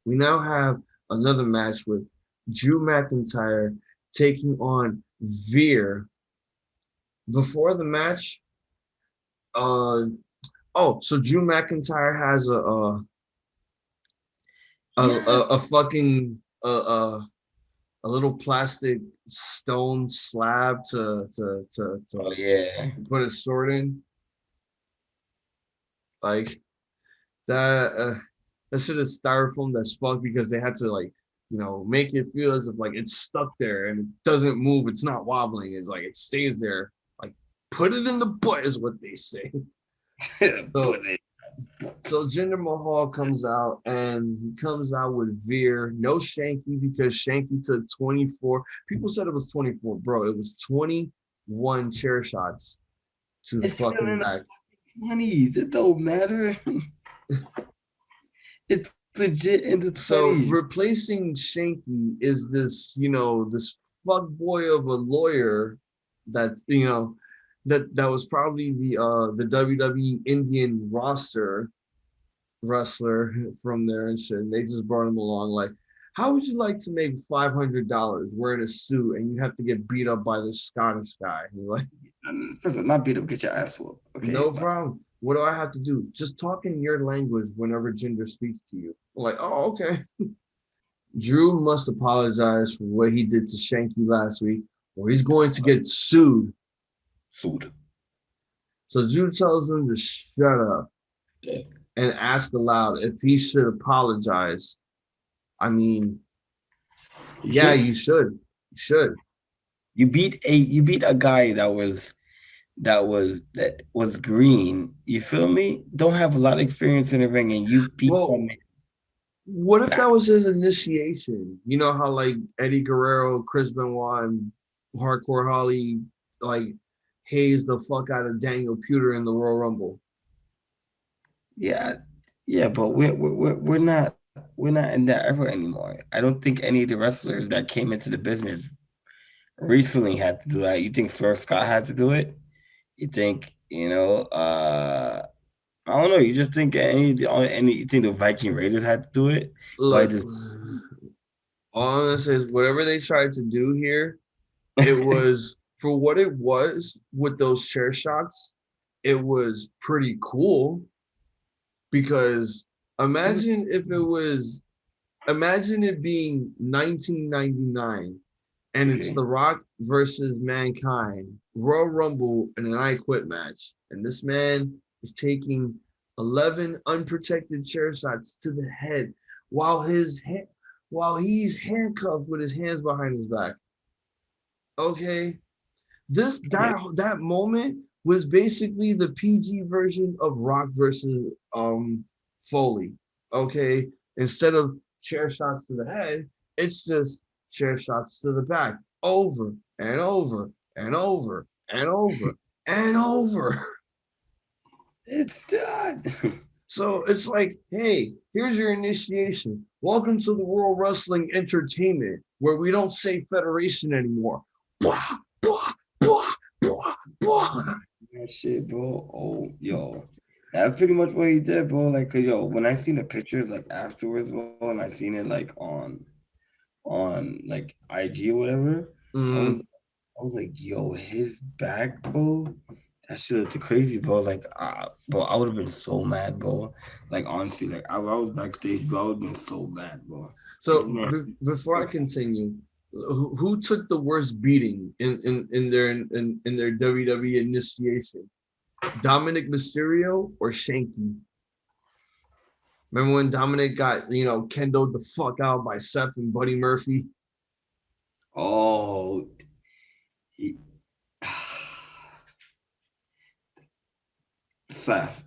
We now have another match with Drew McIntyre taking on VEER. Before the match, so Drew McIntyre has a fucking a little plastic stone slab to put his sword in. Like that shit is styrofoam that's fucked because they had to make it feel as if it's stuck there and it doesn't move, it's not wobbling, it's it stays there. Put it in the butt is what they say. So Jinder Mahal comes out, and he comes out with VEER. No Shanky because Shanky took 24. People said it was 24, bro. It was 21 chair shots to the fucking back. 20s. It don't matter. It's legit in the 20s. So replacing Shanky is this, this fuck boy of a lawyer that that was probably the WWE Indian roster wrestler from there and shit. And they just brought him along how would you like to make $500 wearing a suit and you have to get beat up by this Scottish guy? He's first of all, not beat up, get your ass whooped. Okay, no problem. What do I have to do? Just talk in your language whenever Jinder speaks to you. I'm oh, okay. Drew must apologize for what he did to Shanky last week, or he's going to get sued. So Drew tells him to shut up and ask aloud if he should apologize. I mean, you should. You should. You beat a guy that was green. You feel me? Don't have a lot of experience in the ring, and you beat him. What if that was his initiation? You know how Eddie Guerrero, Chris Benoit, and Hardcore Holly haze the fuck out of Daniel Puder in the Royal Rumble. Yeah, but we're not in that era anymore. I don't think any of the wrestlers that came into the business recently had to do that. You think Swerve Scott had to do it? You think I don't know. You just think you think the Viking Raiders had to do it? Look, all I'm gonna say is whatever they tried to do here, it was. For what it was with those chair shots, it was pretty cool. Because imagine it being 1999 and it's The Rock versus Mankind, Royal Rumble, and an I Quit match. And this man is taking 11 unprotected chair shots to the head while he's handcuffed with his hands behind his back. Okay. That moment was basically the PG version of Rock versus Foley. Okay, instead of chair shots to the head, it's just chair shots to the back, over and over and over and over and over. It's done. So it's hey, here's your initiation. Welcome to the World Wrestling Entertainment, where we don't say Federation anymore. Blah, blah. That shit, bro. Oh, yo, that's pretty much what he did, bro. Cause when I seen the pictures afterwards, bro, and I seen it on IG or whatever, I was like, yo, his back, bro. That shit looked crazy, bro. Bro, I would have been so mad, bro. Honestly, I was backstage, bro. I would have been so mad, bro. So before I continue, who took the worst beating in their WWE initiation? Dominic Mysterio or Shanky? Remember when Dominic got, kendoed the fuck out by Seth and Buddy Murphy? Oh, Seth.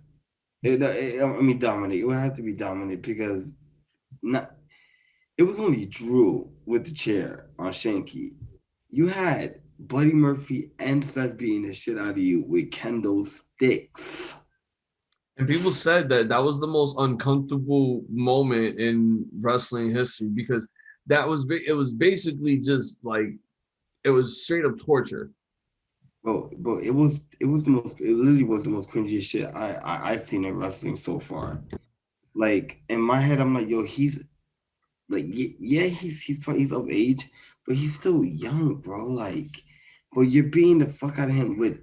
Dominic. It would have to be Dominic because it was only Drew with the chair on Shanky. You had Buddy Murphy and Seth beating the shit out of you with kendo sticks. And people said that was the most uncomfortable moment in wrestling history because it was basically just like, it was straight up torture. But it literally was the most cringy shit I've seen in wrestling so far. Like in my head, I'm like, yo, he's like, yeah, he's of age, but he's still young, bro. Like, but you're beating the fuck out of him with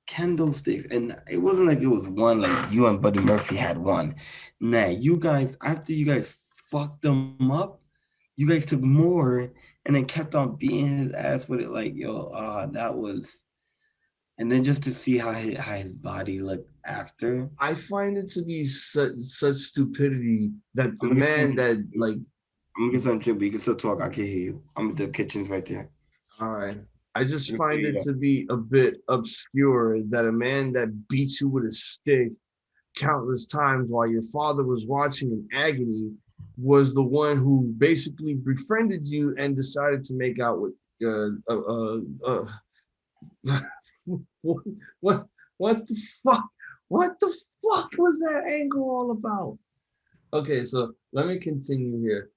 kendo sticks, and it wasn't like it was one like you and Buddy Murphy had one. Nah, you guys, after you guys fucked them up, you guys took more and then kept on beating his ass with it. Like, yo, that was. And then just to see how his body looked after. I find it to be such stupidity that the man that like. I'm gonna get some drink, but you can still talk. I can hear you. The kitchen's right there. All right. I just find it to be a bit obscure that a man that beat you with a stick countless times while your father was watching in agony was the one who basically befriended you and decided to make out with what the fuck? What the fuck was that angle all about? Okay, so let me continue here.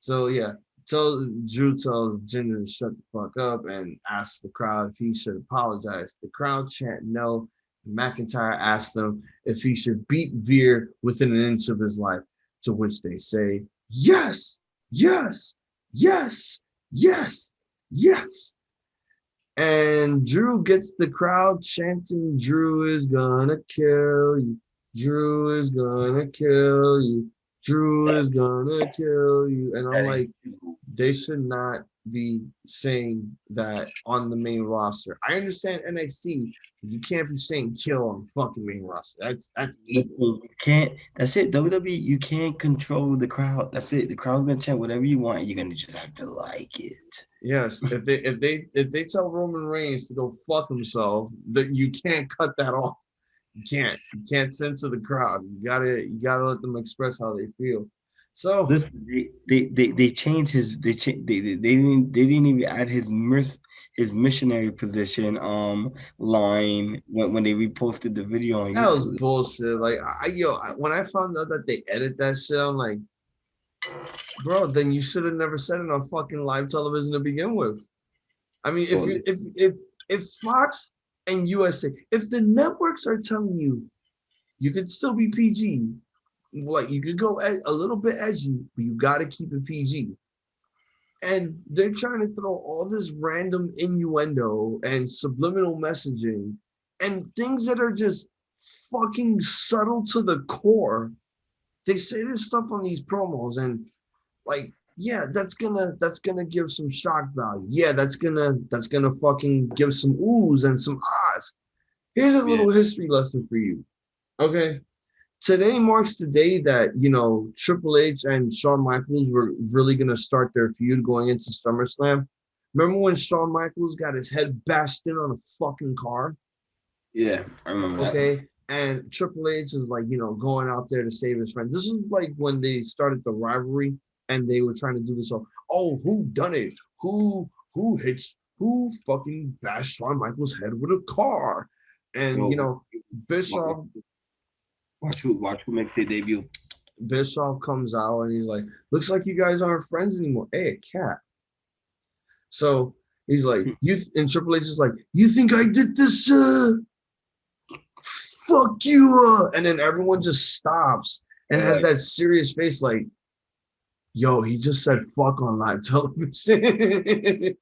So yeah, Drew tells Jinder to shut the fuck up and asks the crowd if he should apologize. The crowd chant no. McIntyre asked them if he should beat VEER within an inch of his life, to which they say, yes, yes, yes, yes, yes. And Drew gets the crowd chanting, Drew is gonna kill you. Drew is gonna kill you. Drew is gonna kill you. And I'm like, they should not be saying that on the main roster. I understand NXT, but you can't be saying kill on fucking main roster. That's evil. You can't. That's it. WWE, you can't control the crowd. That's it. The crowd's gonna chant whatever you want. You're gonna just have to like it. Yes, if they tell Roman Reigns to go fuck himself, that you can't cut that off. You can't censor the crowd. You gotta let them express how they feel. So listen, they changed his they didn't even add his missionary position line when they reposted the video on YouTube. That was bullshit. Like when I found out that they edit that shit, I'm like, bro, then you should have never said it on fucking live television to begin with. I mean, if Fox and USA, if the networks are telling you you could still be PG, like you could go a little bit edgy, but you got to keep it PG. And they're trying to throw all this random innuendo and subliminal messaging and things that are just fucking subtle to the core. They say this stuff on these promos and like, yeah, that's gonna give some shock value. Yeah, that's gonna fucking give some oohs and some ahs. Here's a little history lesson for you. Okay. Today marks the day that, Triple H and Shawn Michaels were really going to start their feud going into SummerSlam. Remember when Shawn Michaels got his head bashed in on a fucking car? Yeah, I remember that. Okay, and Triple H is like, going out there to save his friend. This is like when they started the rivalry and they were trying to do this. Who done it? Who fucking bashed Shawn Michaels' head with a car? And, Bischoff... Watch who makes their debut. Bischoff comes out and he's like, looks like you guys aren't friends anymore. Hey, cat. So he's like, and Triple H is like, you think I did this? Fuck you. And then everyone just stops and has that serious face like, yo, he just said fuck on live television.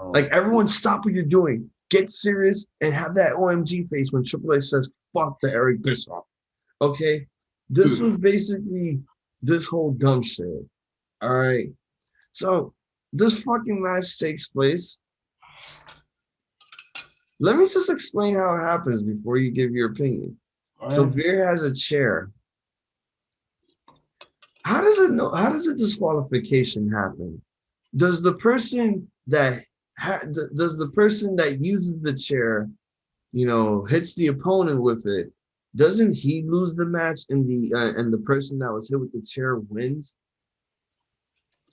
Like, everyone stop what you're doing. Get serious and have that OMG face when Triple H says fuck to Eric Bischoff. Okay, this was basically this whole dumb shit. All right. So this fucking match takes place. Let me just explain how it happens before you give your opinion. So VEER has a chair. How does it know? How does a disqualification happen? Does the person that uses the chair, hits the opponent with it? Doesn't he lose the match, and the person that was hit with the chair wins?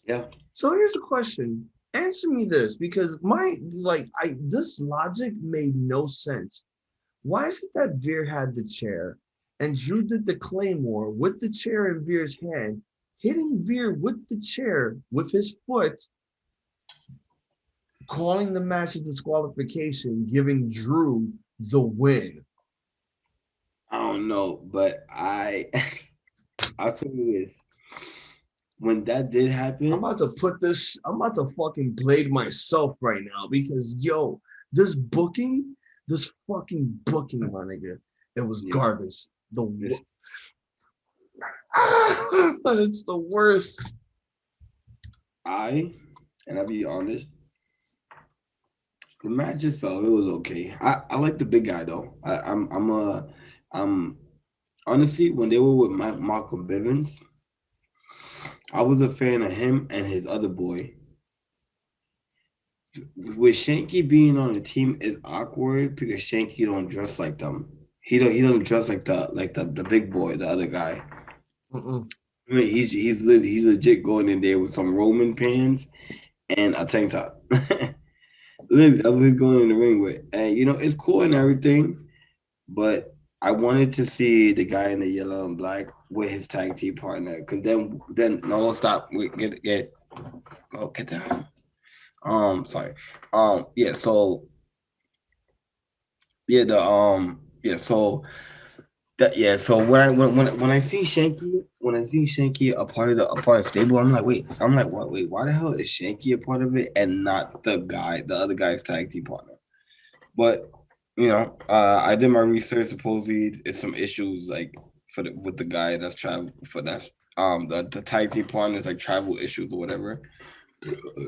Yeah. So here's a question. Answer me this, because this logic made no sense. Why is it that VEER had the chair and Drew did the Claymore with the chair in VEER's hand, hitting VEER with the chair with his foot, calling the match a disqualification, giving Drew the win? I don't know, but I'll tell you this. When that did happen, I'm about to fucking blade myself right now, because this fucking booking, my nigga, it was garbage. It's the worst. I'll be honest, the match itself, it was okay. I like the big guy though. I'm honestly, when they were with Malcolm Bivens, I was a fan of him and his other boy. With Shanky being on the team is awkward because Shanky don't dress like them. He doesn't dress like the big boy, the other guy. Mm-mm. I mean, he's legit going in there with some Roman pants and a tank top. That's what he's going in the ring with, and it's cool and everything, but I wanted to see the guy in the yellow and black with his tag team partner. Cause then no, stop, wait, get down. Sorry. Yeah. So yeah, So that So when I see Shanky a part of stable, I'm like, what? Wait, why the hell is Shanky a part of it and not the other guy's tag team partner? But I did my research. Supposedly, it's some issues like with the guy that's the tag team partners, like tribal issues or whatever.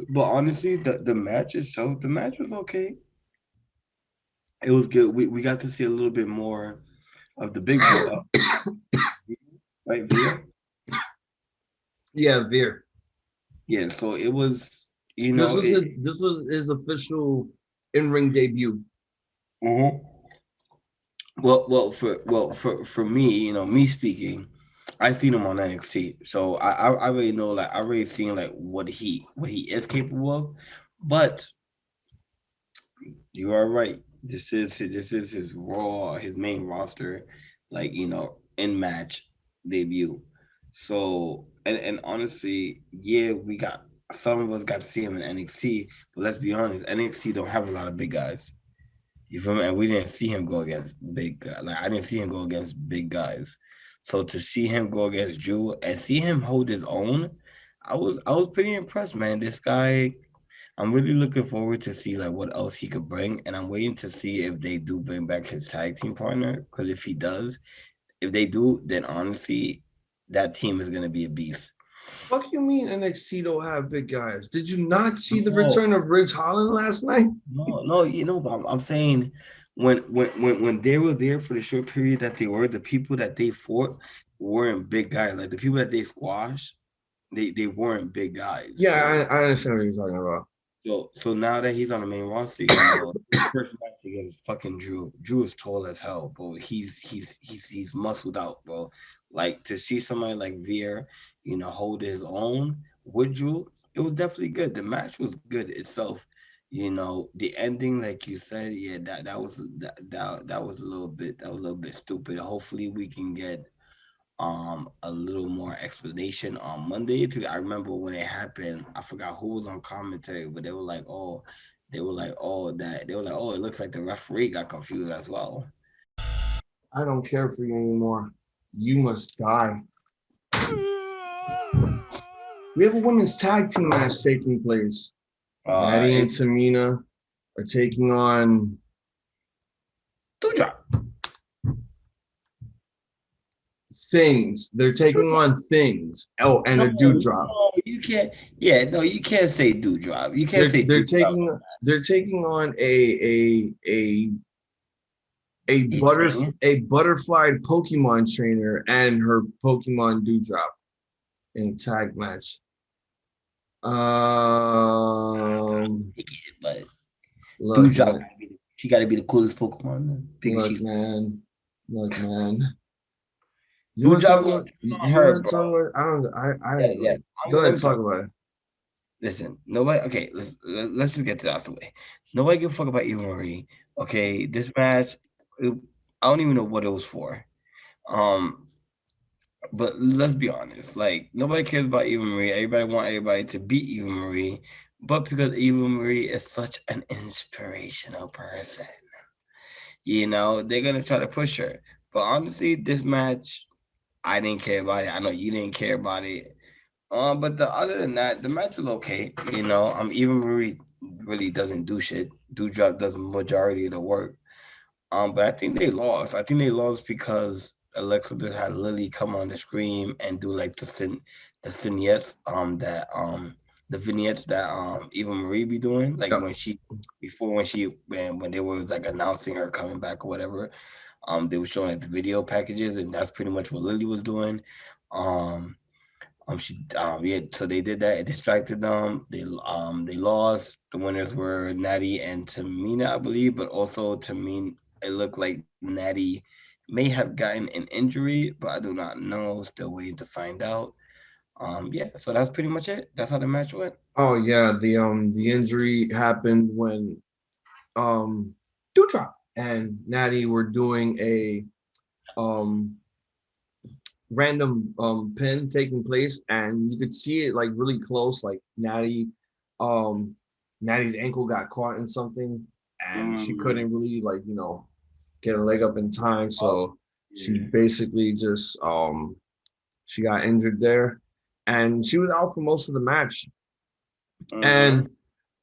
But honestly, the match itself, the match was okay. It was good. We got to see a little bit more of the big boy, right, VEER? Yeah, VEER. Yeah, so it was, this was his official in-ring debut. Mm-hmm. For me, me speaking, I seen him on NXT, so I already know, like I already seen like what he is capable of. But you are right. This is his main roster, like in match debut. So and honestly, yeah, we got some of us got to see him in NXT, but let's be honest, NXT don't have a lot of big guys. You feel me? And we didn't see him go against big guys. Like I didn't see him go against big guys. So to see him go against Drew and see him hold his own, I was pretty impressed, man. This guy, I'm really looking forward to see like what else he could bring, and I'm waiting to see if they do bring back his tag team partner. Because if they do, then honestly, that team is gonna be a beast. What do you mean NXT don't have big guys? Did you not see the return of Ridge Holland last night? No, but I'm saying when they were there for the short period that they were, the people that they fought weren't big guys. Like the people that they squashed, they weren't big guys. Yeah, I understand what you're talking about. So now that he's on the main roster, first match against fucking Drew. Drew is tall as hell, bro. He's muscled out, bro. Like to see somebody like VEER, hold his own with Drew, it was definitely good. The match was good itself. The ending, like you said, yeah, that was a little bit stupid. Hopefully we can get a little more explanation on Monday. I remember when it happened, I forgot who was on commentary, but they were like, oh, it looks like the referee got confused as well. I don't care for you anymore. You must die. We have a women's tag team match taking place. Nattie and Tamina are taking on Doudrop. Things. They're taking on Things. Oh, and a Doudrop. you can't. Yeah, no, you can't say Doudrop. You can't They're say they're Doudrop. taking they're taking on a A butter thing. a butterflied Pokemon trainer and her Pokemon Doudrop in a tag match. But Look, Doudrop man, she got to be the coolest Pokemon. Because look, she's man, look, man. You want to Doudrop talk gonna about? turn on You her, want to bro. talk about? I don't. I Yeah, yeah. like. Go Let ahead, me talk talk. about it. Listen, nobody. Okay, let's just get this out of the way. Nobody give a fuck about Eva Marie. Okay, this match, I don't even know what it was for. Um, but let's be honest. Like nobody cares about Eva Marie. Everybody want everybody to beat Eva Marie, but because Eva Marie is such an inspirational person, they're gonna try to push her. But honestly, this match, I didn't care about it. I know you didn't care about it. But other than that, the match was okay. Even Marie really doesn't do shit. Doudrop does majority of the work. But I think they lost. I think they lost because Elizabeth had Lily come on the screen and do like the vignettes the vignettes that even Marie be doing, like Yep. when they was like announcing her coming back or whatever. They were showing like the video packages, and that's pretty much what Lily was doing. Um, yeah, so they did that. It distracted them. They lost. The winners were Nattie and Tamina, I believe, but also Tamina. It looked like Nattie may have gotten an injury, but I do not know. Still waiting to find out. Yeah, so that's pretty much it. That's how the match went. Oh yeah, the injury happened when Doudrop and Natty were doing a um random pin taking place, and you could see it like really close. Like um Natty's ankle got caught in something, and she Mm, couldn't really get her leg up in time, oh, so she yeah. basically just she got injured there, and she was out for most of the match. Mm-hmm. And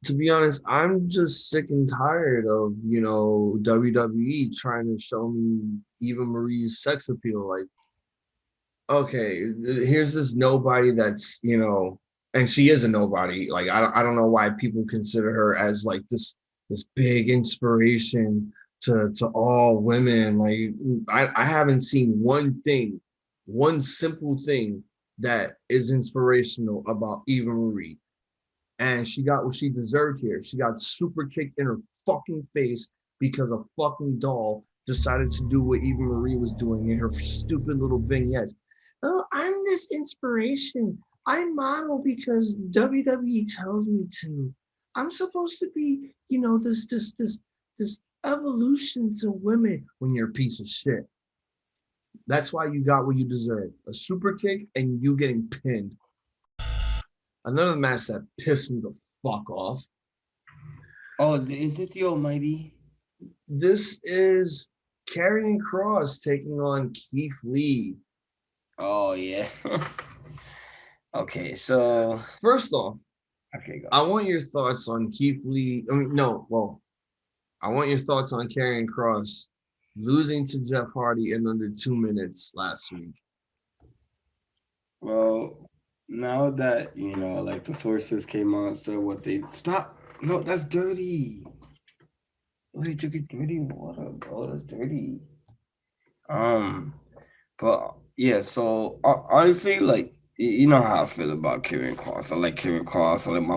to be honest, I'm just sick and tired of WWE trying to show me Eva Marie's sex appeal. Like, okay, here's this nobody that's and she is a nobody. Like, I don't know why people consider her as like this big inspiration to all women. Like, I haven't seen one simple thing that is inspirational about Eva Marie, and she got what she deserved here. She got super kicked in her fucking face because a fucking doll decided to do what Eva Marie was doing in her stupid little vignettes. Oh, I'm this inspiration. I model because WWE tells me to. I'm supposed to be, this evolution to women when you're a piece of shit. That's why you got what you deserve. A super kick and you getting pinned. Another match that pissed me the fuck off. Oh, is it the Almighty? This is Karrion Kross taking on Keith Lee. Oh yeah. Okay, so First off, okay, go. I want your thoughts on Keith Lee. I mean, no, well, I want your thoughts on Karrion Kross losing to Jeff Hardy in under 2 minutes last week. Well, now that like the sources came on, said what they stop. No, that's dirty. Why you drinking dirty water, bro? That's dirty. Um, but yeah. So honestly, like you know how I feel about Karrion Kross. I like Karrion Kross. I like my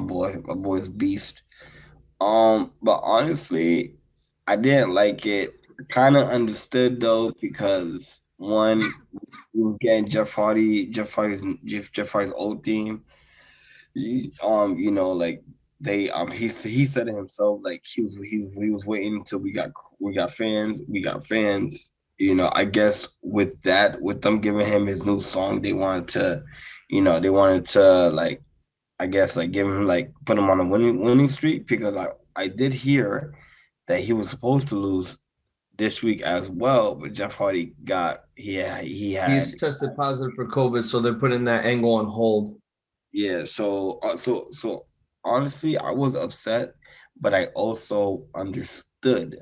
boy's beast. But honestly, I didn't like it. Kind of understood though because one, he was getting Jeff Hardy's old team. Like he said it himself, like he was waiting until we got fans. I guess with them giving him his new song, they wanted to like, I guess, like give him, like put him on a winning streak, because I did hear that he was supposed to lose this week as well, but Jeff Hardy he He's had. tested positive for COVID, so they're putting that angle on hold. Yeah, so honestly, I was upset, but I also understood.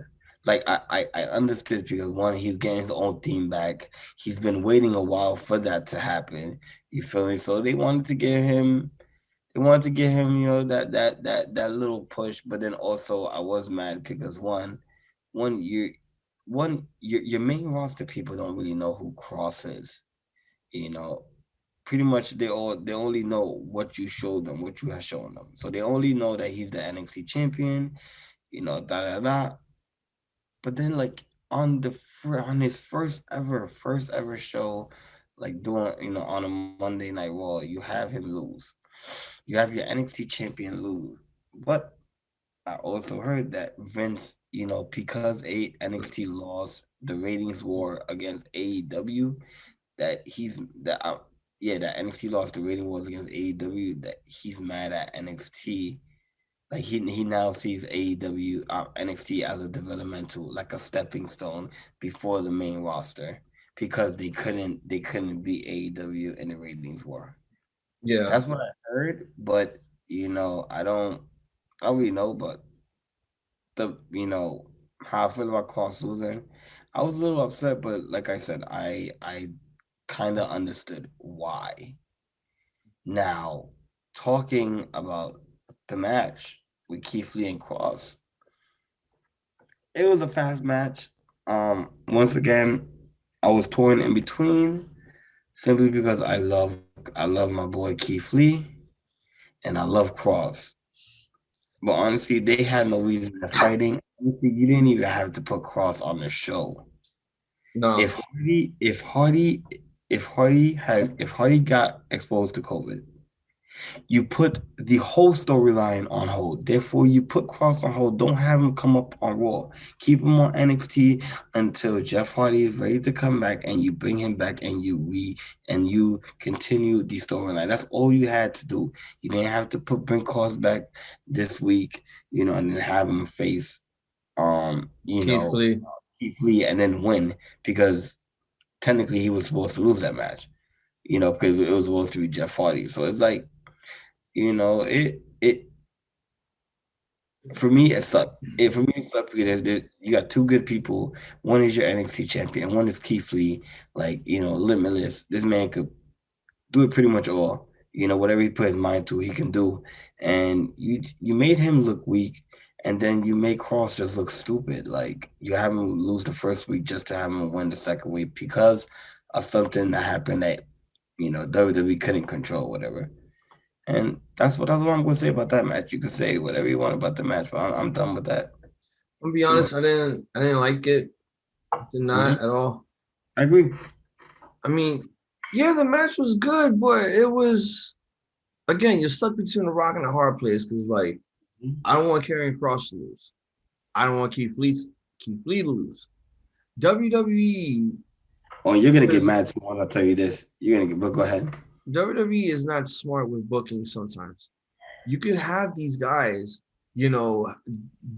Like I understood because one, he's getting his own team back. He's been waiting a while for that to happen. You feel me? So they wanted to give him. They wanted to give him, that little push, but then also I was mad because one your main roster people don't really know who Kross is. You know, pretty much they only know what you showed them, what you have shown them. So they only know that he's the NXT champion. Da da da. But then like on his first ever show, like doing on a Monday Night Raw, you have him lose. You have your NXT champion lose. But I also heard that Vince, because NXT lost the ratings war against AEW, that he's that yeah, that NXT lost the rating wars against AEW, that he's mad at NXT. Like he now sees AEW NXT as a developmental, like a stepping stone before the main roster, because they couldn't beat AEW in the ratings war. Yeah, That's what I heard, but I don't really know, but the how I feel about Klaus losing, I was a little upset, but like I said, I kind of understood why. Now, talking about the match with Keith Lee and Cross, it was a fast match. Once again, I was torn in between simply because I love my boy Keith Lee and I love Cross. But honestly, they had no reason to fighting. Honestly, you didn't even have to put Cross on the show. no, If Hardy got exposed to COVID, you put the whole storyline on hold. Therefore, you put Cross on hold. Don't have him come up on Raw. Keep him on NXT until Jeff Hardy is ready to come back, and you bring him back, and you continue the storyline. That's all you had to do. You didn't have to bring Cross back this week, and then have him face um, you Keith know, Lee. Keith Lee and then win, because technically he was supposed to lose that match. Because it was supposed to be Jeff Hardy. So it's like, it for me it sucked. It sucked because you got two good people. One is your NXT champion. One is Keith Lee. Like, limitless. This man could do it pretty much all. Whatever he put his mind to, he can do. And you made him look weak, and then you make Cross just look stupid. Like, you have him lose the first week just to have him win the second week because of something that happened that WWE couldn't control, whatever. And that's what I'm gonna say about that match. You can say whatever you want about the match, but I'm done with that. I'm gonna be You know. honest, I didn't like it. Did Mhm. not at all. I agree. I mean, yeah, the match was good, but it was again, you're stuck between a rock and a hard place because like I don't want Karrion Kross to lose. I don't want Keith Lee to lose. WWE Oh, you're gonna get is mad tomorrow. I'll tell you this. You're gonna get. But go ahead. WWE is not smart with booking sometimes. You can have these guys, you know,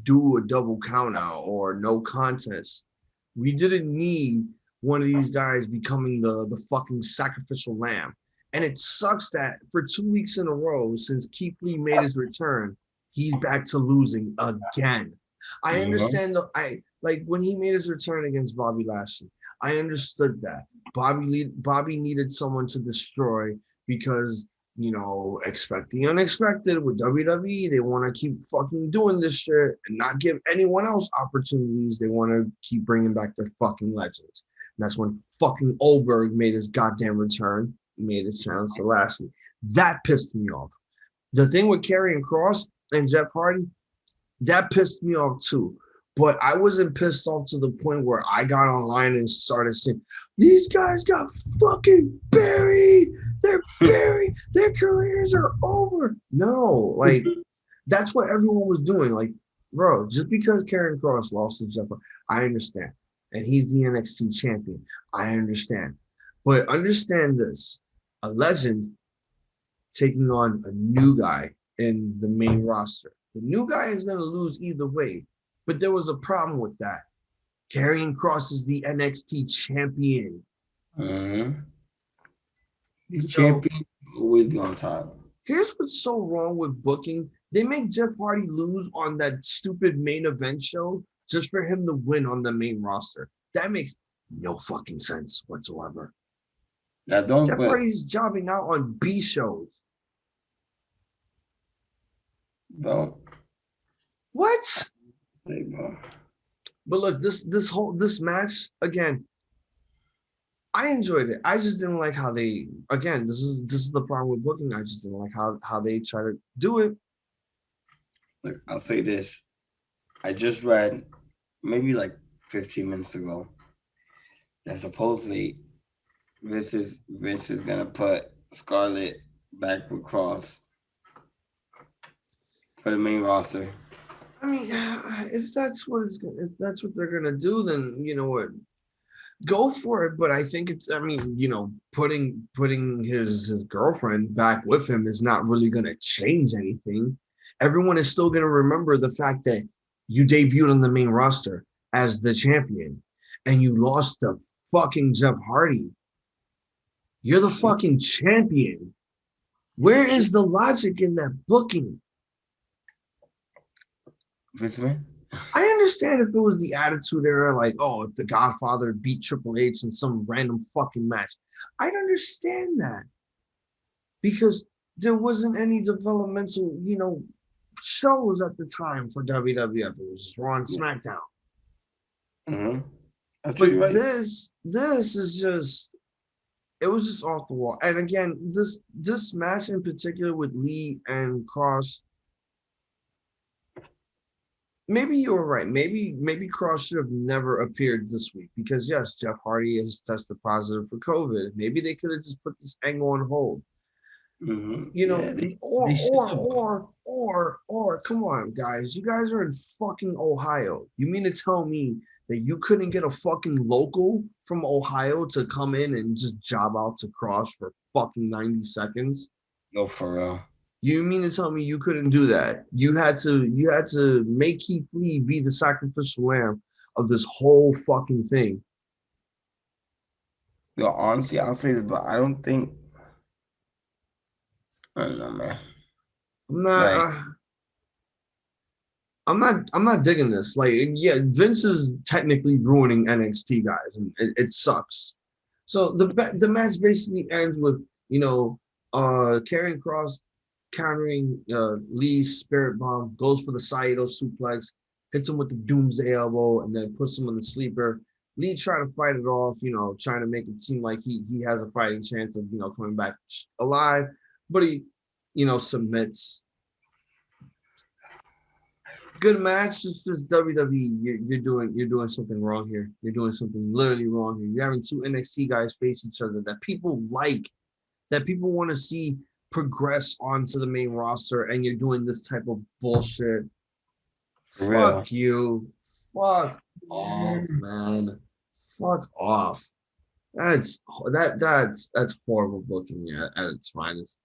do a double count out or no contest. We didn't need one of these guys becoming the fucking sacrificial lamb. And it sucks that for 2 weeks in a row since Keith Lee made his return, he's back to losing again. I Mhm. understand I like when he made his return against Bobby Lashley. I understood that. Bobby needed someone to destroy because expect the unexpected with WWE. They want to keep fucking doing this shit and not give anyone else opportunities. They want to keep bringing back their fucking legends. And that's when fucking Oldberg made his goddamn return. He made his challenge to Lashley. That pissed me off. The thing with Karrion Kross and Jeff Hardy, that pissed me off too. But I wasn't pissed off to the point where I got online and started saying, these guys got fucking buried. They're buried. Their careers are over. No, like that's what everyone was doing. Like, bro, just because Karrion Kross lost to Jeff, I understand. And he's the NXT champion. I understand. But understand this, a legend taking on a new guy in the main roster. The new guy is going to lose either way. But there was a problem with that. Karrion Kross is the NXT champion. Mhm. The You know, champion will always be on top. here's what's so wrong with booking. They make Jeff Hardy lose on that stupid main event show just for him to win on the main roster. That makes no fucking sense whatsoever. Now don't, Jeff but Hardy's jobbing out on B shows. bro. What? Hey, bro. But look, this match again, I enjoyed it. I just didn't like how they again. This is the problem with booking. I just didn't like how they try to do it. Look, I'll say this. I just read maybe like 15 minutes ago that supposedly Vince is gonna put Scarlett back with Kross for the main roster. I mean, if that's what they're gonna do, then you know what, go for it. But I think it's, I mean, putting his girlfriend back with him is not really gonna change anything. Everyone is still gonna remember the fact that you debuted on the main roster as the champion and you lost to fucking Jeff Hardy. You're the fucking champion. Where is the logic in that booking? Vince man? I understand if it was the Attitude Era, like, oh, if the Godfather beat Triple H in some random fucking match. I'd understand that. Because there wasn't any developmental, shows at the time for WWF. It was just Raw and SmackDown. Mm-hmm. That's But right. this is just, it was just off the wall. And again, this match in particular with Lee and Kross, maybe you were right. Maybe Kross should have never appeared this week because yes, Jeff Hardy has tested positive for COVID. Maybe they could have just put this angle on hold. Mm-hmm. Or come on, guys. You guys are in fucking Ohio. You mean to tell me that you couldn't get a fucking local from Ohio to come in and just job out to Kross for fucking 90 seconds? No, for real. You mean to tell me you couldn't do that? You had to make Keith Lee be the sacrificial lamb of this whole fucking thing. Yo, honestly, I'll say this, but I don't think. I don't know, man. I'm not digging this. Like, yeah, Vince is technically ruining NXT, guys, and it sucks. So the match basically ends with Karrion Kross countering Lee's Spirit Bomb, goes for the Saito suplex, hits him with the Doomsday Elbow, and then puts him on the sleeper. Lee trying to fight it off, trying to make it seem like he has a fighting chance of coming back alive, but he submits. Good match. It's just WWE. You're doing something wrong here. You're doing something literally wrong here. You're having two NXT guys face each other that people like, that people want to see progress onto the main roster, and you're doing this type of bullshit. Fuck you. Fuck off, man. Fuck off. That's horrible booking at its finest.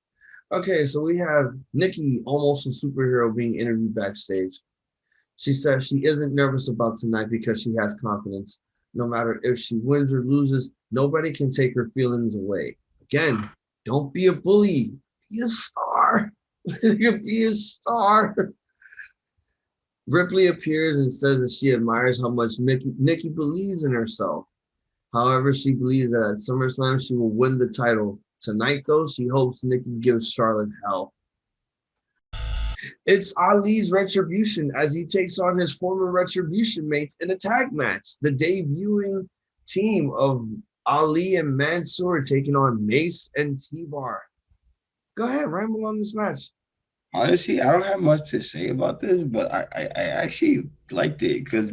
Okay, so we have Nikki, almost a superhero, being interviewed backstage. She says she isn't nervous about tonight because she has confidence. No matter if she wins or loses, nobody can take her feelings away. Again, don't be a bully. Be a star. Be a star. Ripley appears and says that she admires how much Nikki believes in herself. However, she believes that at SummerSlam she will win the title. Tonight, though, she hopes Nikki gives Charlotte hell. It's Ali's retribution as he takes on his former retribution mates in a tag match. The debuting team of Ali and Mansoor taking on Mace and T-Bar. Go ahead, ramble on this match. Honestly, I don't have much to say about this, but I actually liked it because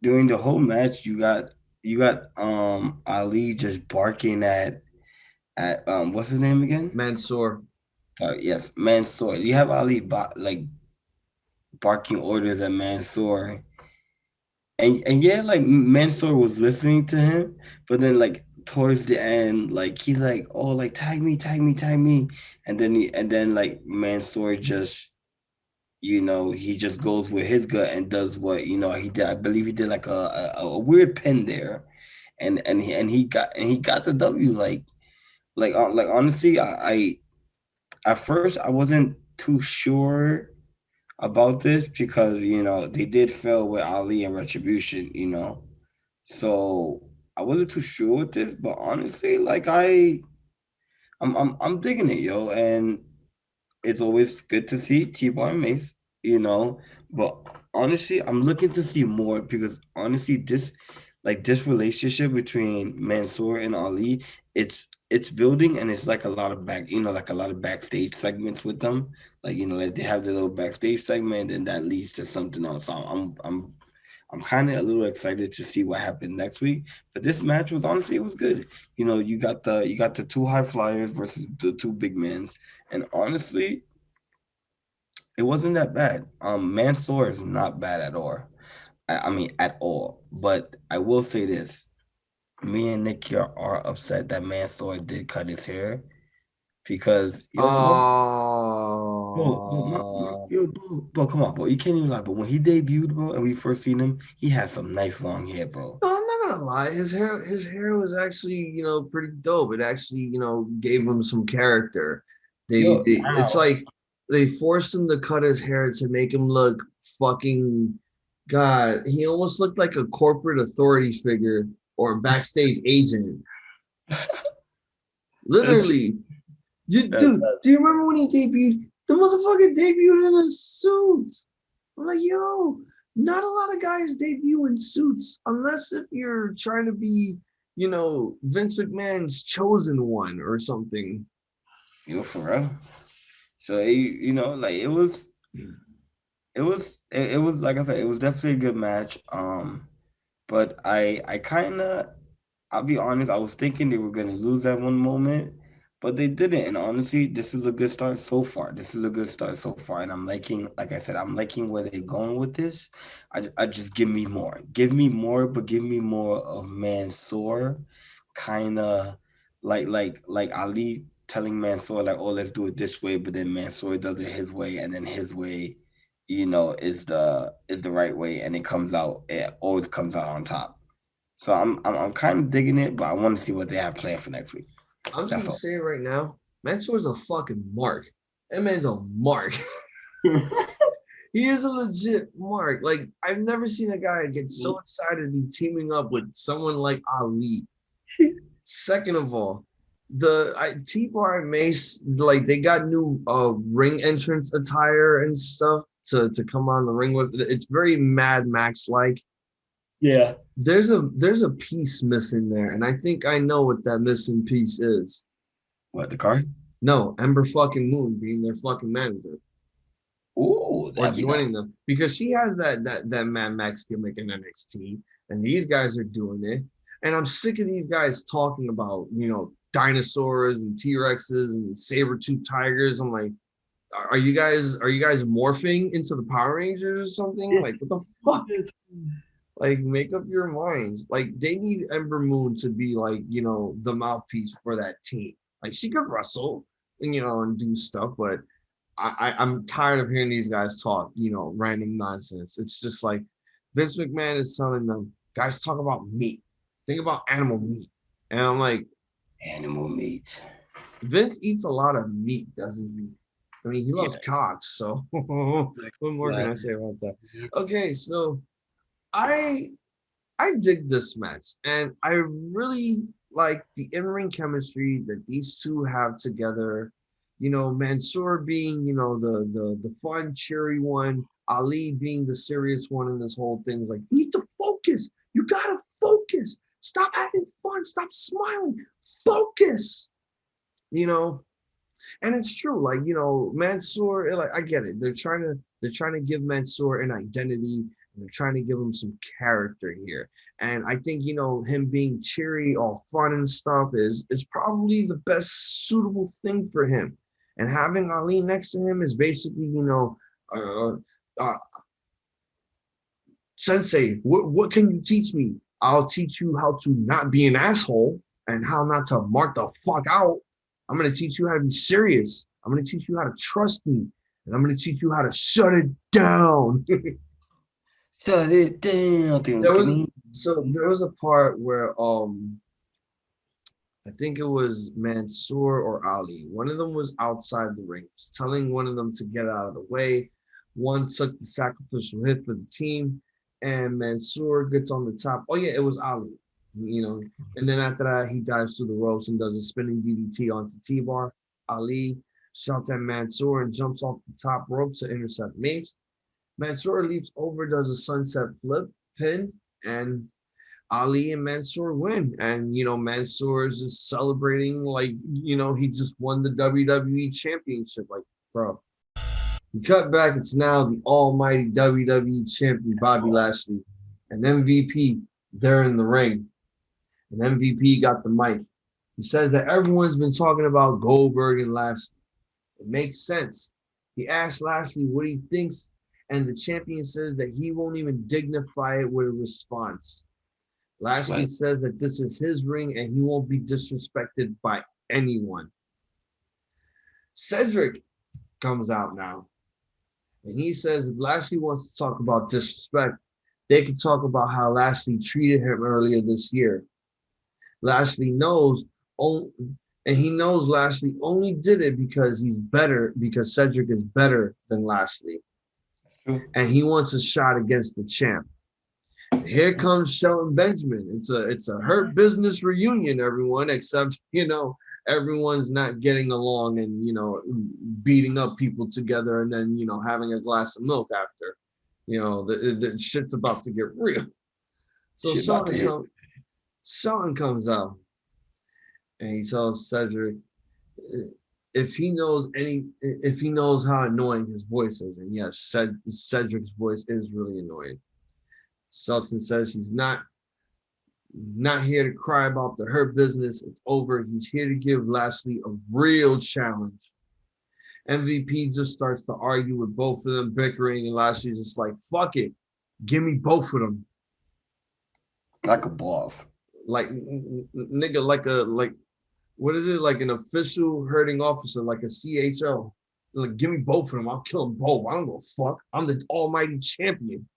during the whole match, you got Ali just barking at what's his name again? Mansoor. Yes, Mansoor. You have Ali barking orders at Mansoor, and yeah, like Mansoor was listening to him, but then like towards the end, like he's like, oh, like tag me, and then like Mansoor just he just goes with his gut and does what he did. I believe he did like a weird pin there, and he got the W. Like honestly, I at first I wasn't too sure about this because they did fail with Ali and Retribution, so I wasn't too sure with this. But honestly, like I'm digging it, yo, and it's always good to see T-Bar and Mace, but honestly, I'm looking to see more because honestly, this relationship between Mansoor and Ali, it's building and it's like a lot of like a lot of backstage segments with them. Like they have the little backstage segment and that leads to something else. So I'm kind of a little excited to see what happened next week. But this match was honestly it was good. You got the two high flyers versus the two big men, and honestly, it wasn't that bad. Mansoor is not bad at all. I mean at all. But I will say this: me and Nikki are upset that Mansoor did cut his hair because bro, come on, bro. You can't even lie. But when he debuted, bro, and we first seen him, he had some nice long hair, bro. No, I'm not gonna lie. His hair was actually, pretty dope. It actually, gave him some character. Yo, It's now, like they forced him to cut his hair to make him look fucking God. He almost looked like a corporate authority figure or a backstage agent. that's, Literally, dude. that, Do you remember when he debuted? The motherfucker debuted in a suit. I'm like, yo, not a lot of guys debut in suits unless if you're trying to be, Vince McMahon's chosen one or something. for real. So like it was like I said, it was definitely a good match. But I kind of, I'll be honest, I was thinking they were gonna lose at one moment, but they didn't. And honestly, this is a good start so far. This is a good start so far, and I'm liking, like I said, I'm liking where they're going with this. I just give me more, but give me more of Mansoor, kind of like Ali telling Mansoor like, oh, let's do it this way, but then Mansoor does it his way, and then his way, is the right way, and it always comes out on top. So I'm kind of digging it, but I want to see what they have planned for next week. I'm just That's gonna all. say it right now, Mansoor's a fucking mark. That man's a mark. He is a legit mark. Like I've never seen a guy get so excited to be teaming up with someone like Ali. Second of all, T-Bar and Mace, like they got new ring entrance attire and stuff to come on the ring with. It's very Mad Max like. Yeah. There's a piece missing there, and I think I know what that missing piece is. What, the car? No, Ember fucking Moon being their fucking manager Ooh, or that'd be nice. joining them because she has that Mad Max gimmick in NXT, and these guys are doing it. And I'm sick of these guys talking about dinosaurs and T-Rexes and saber-tooth tigers. I'm like, are you guys morphing into the Power Rangers or something? Like, what the fuck? Like, make up your minds. Like, they need Ember Moon to be like, the mouthpiece for that team. Like, she could wrestle and do stuff, but I'm tired of hearing these guys talk, random nonsense. It's just like Vince McMahon is telling them, guys, talk about meat. Think about animal meat. And I'm like, Animal meat. Vince eats a lot of meat, doesn't he? I mean, he loves Yeah. cocks, so what more can I say about that? Okay, so I I dig this match, and I really like the in-ring chemistry that these two have together. Mansoor being, the fun, cheery one, Ali being the serious one in this whole thing. Is like, you need to focus. You gotta focus. Stop having fun. Stop smiling. Focus. You know, and it's true. Like, Mansoor, like I get it. They're trying to give Mansoor an identity. And they're trying to give him some character here. And I think, him being cheery, all fun and stuff is probably the best suitable thing for him. And having Ali next to him is basically, uh, uh, Sensei, what can you teach me? I'll teach you how to not be an asshole and how not to mark the fuck out. I'm going to teach you how to be serious. I'm going to teach you how to trust me. And I'm going to teach you how to shut it down. Shut it down. there was there was a part where I think it was Mansoor or Ali. One of them was outside the ring, telling one of them to get out of the way. One took the sacrificial hit for the team, and Mansoor gets on the top. Oh yeah, it was Ali. And then after that, he dives through the ropes and does a spinning DDT onto T-Bar. Ali. shouts at Mansoor and jumps off the top rope to intercept Mace. Mansoor leaps over, does a sunset flip, pin, and Ali and Mansoor win. And, Mansoor is just celebrating like, he just won the WWE Championship. Like, bro. You cut back, it's now the almighty WWE Champion, Bobby Lashley, and MVP, they're in the ring. And MVP got the mic. He says that everyone's been talking about Goldberg and Lashley. It makes sense. He asked Lashley what he thinks, and the champion says that he won't even dignify it with a response. Lashley says that this is his ring and he won't be disrespected by anyone. Cedric comes out now, and he says if Lashley wants to talk about disrespect, they can talk about how Lashley treated him earlier this year. Lashley knows, and he knows Lashley only did it because because Cedric is better than Lashley. And he wants a shot against the champ. Here comes Shelton Benjamin. It's a Hurt Business reunion, everyone, except, everyone's not getting along and, beating up people together and then, having a glass of milk after. The shit's about to get real. So Shelton comes out and he tells Cedric if he knows how annoying his voice is. And yes, Cedric's voice is really annoying. Shelton says he's not here to cry about the Hurt Business. It's over. He's here to give Lashley a real challenge. MVP just starts to argue with both of them, bickering, and Lashley's just like, fuck it. Give me both of them. Like a boss. Like, nigga, like, what is it? Like an official herding officer, like a CHO. Like, give me both of them. I'll kill them both. I don't give a fuck. I'm the almighty champion.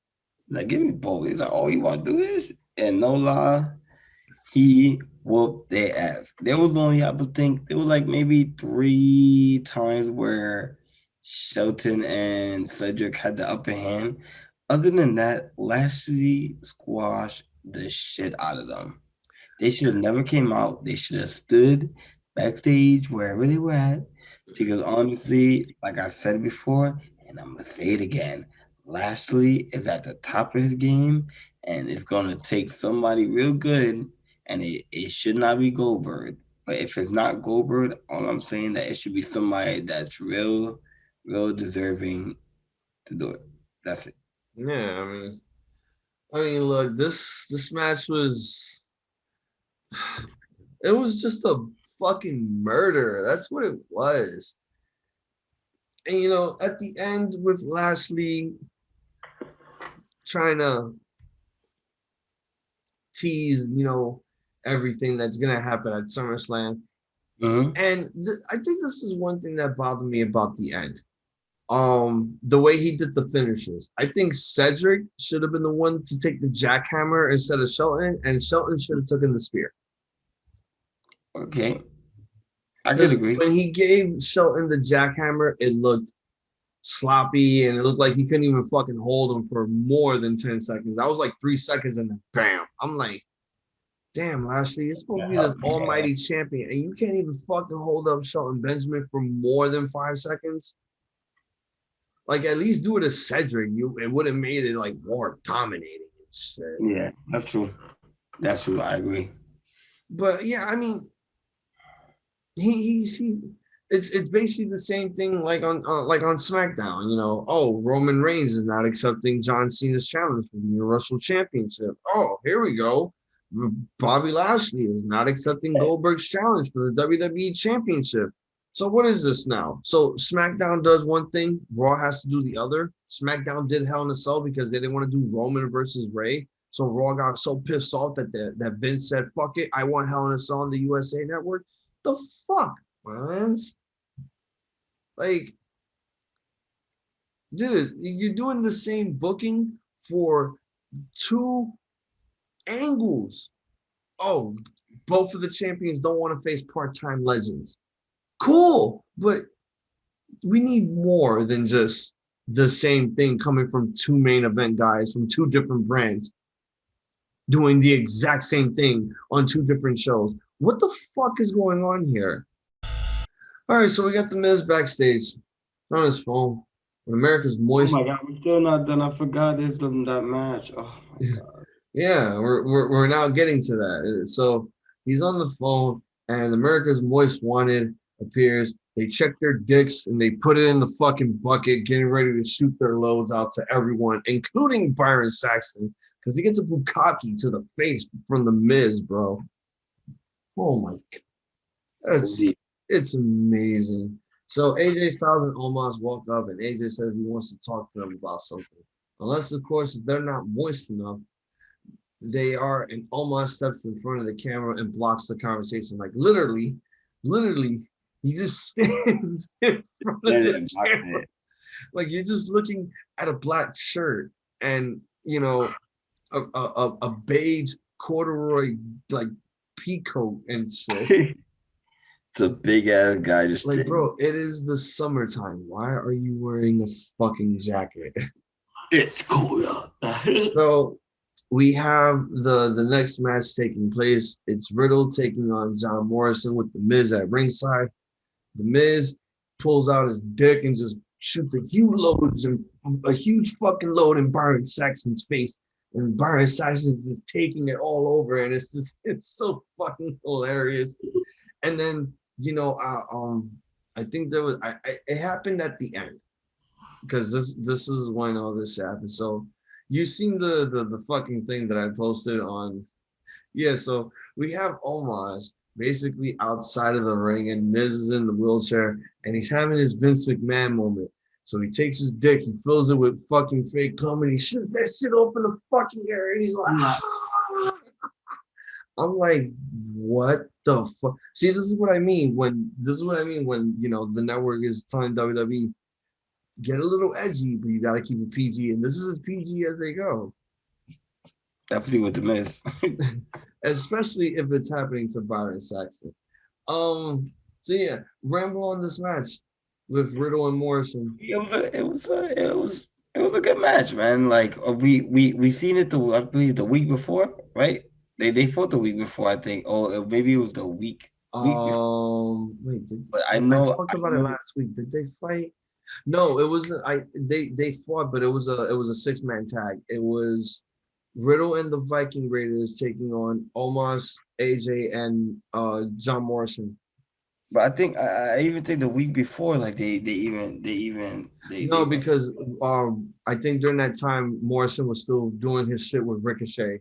Like, give me both. He's like, all you want to do is, and no lie, he whooped their ass. There was only, I would think, there was like maybe 3 times where Shelton and Cedric had the upper hand. Other than that, Lashley squashed the shit out of them. They should have never came out. They should have stood backstage wherever they were at. Because honestly, like I said before, and I'm going to say it again, Lashley is at the top of his game, and it's going to take somebody real good, and it should not be Goldberg. But if it's not Goldberg, all I'm saying that it should be somebody that's real deserving to do it. That's it. Yeah, I mean, look, this match was, it was just a fucking murder. That's what it was. And at the end with Lashley trying to tease, everything that's gonna happen at SummerSlam. And I think this is one thing that bothered me about the end. The way he did the finishers. I think Cedric should have been the one to take the jackhammer instead of Shelton, and Shelton should have taken the spear. Okay. I could agree. When he gave Shelton the jackhammer, it looked sloppy, and it looked like he couldn't even fucking hold him for more than 10 seconds. I was like 3 seconds, and then bam. I'm like, damn, Lashley, you're supposed to be this almighty champion, and you can't even fucking hold up Shelton Benjamin for more than 5 seconds? Like, at least do it as Cedric. It would have made it like more dominating and shit. Yeah, that's true. That's true. I agree. But yeah, I mean, it's basically the same thing like on SmackDown. Roman Reigns is not accepting John Cena's challenge for the Universal Championship. Oh, here we go. Bobby Lashley is not accepting Goldberg's challenge for the WWE Championship. So what is this now? So SmackDown does one thing, Raw has to do the other. SmackDown did Hell in a Cell because they didn't want to do Roman versus Ray. So Raw got so pissed off that Vince said, fuck it, I want Hell in a Cell on the USA Network. The fuck, man? Like, dude, you're doing the same booking for 2 angles. Oh, both of the champions don't want to face part-time legends. Cool, but we need more than just the same thing coming from 2 main event guys from 2 different brands doing the exact same thing on 2 different shows. What the fuck is going on here? All right, so we got the Miz backstage on his phone when America's Oh moist. my God, we're still not done. I forgot this that match. Oh my God. Yeah, we're now getting to that. So he's on the phone, and America's Most Wanted appears. They check their dicks and they put it in the fucking bucket, getting ready to shoot their loads out to everyone, including Byron Saxton, because he gets a bukkake to the face from the Miz, bro. Oh my god, that's it's amazing. So AJ Styles and Omos walk up, and AJ says he wants to talk to them about something. Unless, of course, they're not moist enough they are, and Omar steps in front of the camera and blocks the conversation. Like literally, he just stands in front of the camera. Like you're just looking at a black shirt and a beige corduroy like peacoat and shit. It's a big ass guy just like, bro, it is the summertime. Why are you wearing a fucking jacket? It's cold out. So we have the next match taking place. It's Riddle taking on John Morrison with the Miz at ringside. The Miz pulls out his dick and just shoots a huge fucking load in Byron Saxton's face. And Byron Saxton's just taking it all over, and it's so fucking hilarious. And then I think it happened at the end because this is when all this happened. So you've seen the fucking thing that I posted on. Yeah, so we have Omos basically outside of the ring, and Miz is in the wheelchair, and he's having his Vince McMahon moment. So he takes his dick, he fills it with fucking fake cum, and he shoots that shit open the fucking air, and he's like, ah! I'm like, what the fuck? See, this is what I mean when the network is telling WWE get a little edgy, but you got to keep it PG, and this is as PG as they go. Definitely with the Miz. Especially if it's happening to Byron Saxton. So yeah, ramble on this match with Riddle and Morrison. It was a good match, man. Like we seen it I believe the week before, right? They fought the week before, I think. Oh, maybe it was the week before. Wait, But I talked about it last week. Did they fight? No, it wasn't. They fought, but it was a 6-man tag. It was Riddle and the Viking Raiders taking on Omos, AJ, and John Morrison. But I think I even think the week before, like because I think during that time Morrison was still doing his shit with Ricochet,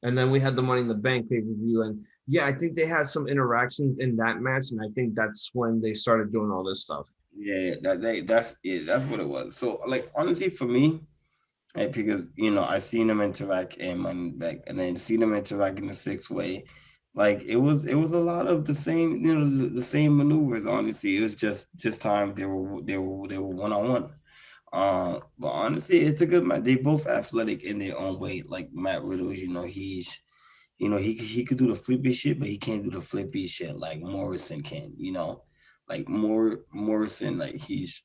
and then we had the Money in the Bank pay-per-view, and yeah, I think they had some interactions in that match, and I think that's when they started doing all this stuff. Yeah, that's what it was. So like honestly, for me, like, because I seen them interact in Money Back, and then seen them interact in the 6-way. Like it was a lot of the same, the same maneuvers. Honestly, it was just this time they were one-on-one. But honestly, it's a good match. They both athletic in their own way. Like Matt Riddle, he could do the flippy shit, but he can't do the flippy shit like Morrison can. Like Morrison, like he's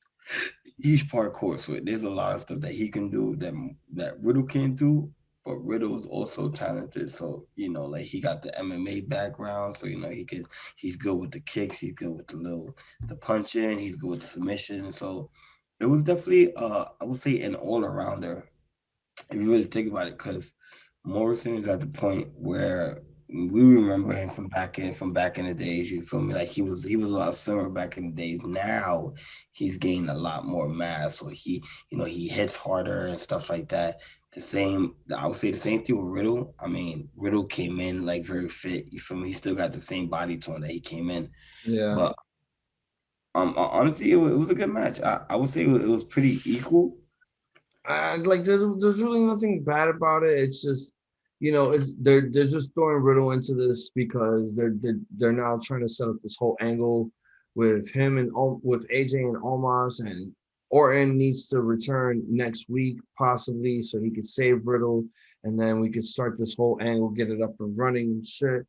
parkour, so there's a lot of stuff that he can do that Riddle can't do. But Riddle is also talented, so like he got the MMA background, so he's good with the kicks, he's good with the punching, he's good with the submission. So it was definitely I would say an all arounder if you really think about it, because Morrison is at the point where we remember him from back in the days. You feel me? Like he was a lot slimmer back in the days. Now he's gained a lot more mass, so he hits harder and stuff like that. I would say the same thing with Riddle. I mean, Riddle came in like very fit. You feel me? He still got the same body tone that he came in. Yeah. But honestly, it was a good match. I would say it was pretty equal. Like there's really nothing bad about it. It's just they're just throwing Riddle into this because they're now trying to set up this whole angle with him and with AJ and Omos, and Orton needs to return next week possibly so he could save Riddle, and then we could start this whole angle, get it up and running and shit.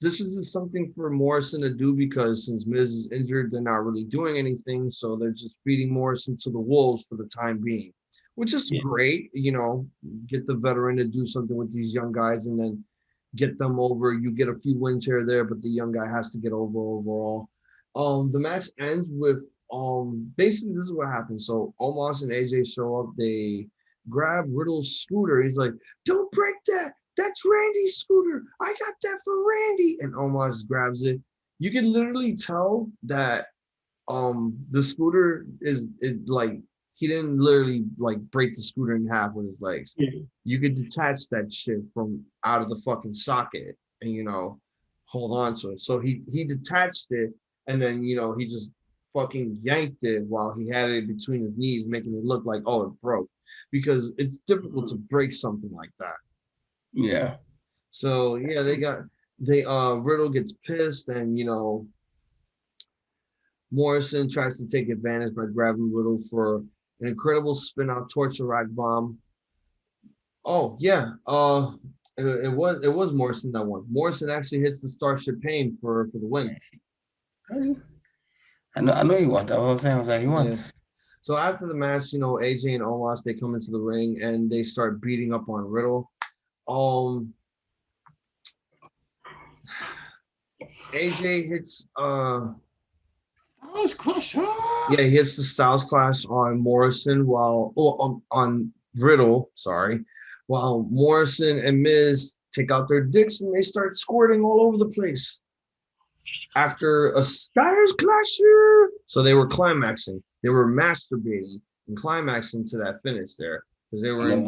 This is just something for Morrison to do because since Miz is injured, they're not really doing anything, so they're just feeding Morrison to the wolves for the time being, which is great. Get the veteran to do something with these young guys and then get them over. You get a few wins here or there, but the young guy has to get over overall. The match ends with basically this is what happens. So Omos and AJ show up. They grab Riddle's scooter. He's like, "Don't break that. That's Randy's scooter. I got that for Randy." And Omos grabs it. You can literally tell that the scooter is like he didn't literally like break the scooter in half with his legs. Yeah. You could detach that shit from out of the fucking socket and hold on to it. So he detached it and then he just fucking yanked it while he had it between his knees, making it look like it broke. Because it's difficult to break something like that. Yeah. So yeah, Riddle gets pissed and Morrison tries to take advantage by grabbing Riddle for an incredible spin out torture rack bomb. Oh yeah, it was Morrison that won. Morrison actually hits the Starship Pain for the win. I know he won. That's what I was saying. I was like, he won. Yeah. So after the match, AJ and Omos, they come into the ring and they start beating up on Riddle. AJ hits Styles Clash. Yeah, he hits the Styles Clash on Morrison on Riddle, sorry. While Morrison and Miz take out their dicks and they start squirting all over the place. After a Styles Clash, so they were climaxing. They were masturbating and climaxing to that finish there because they were.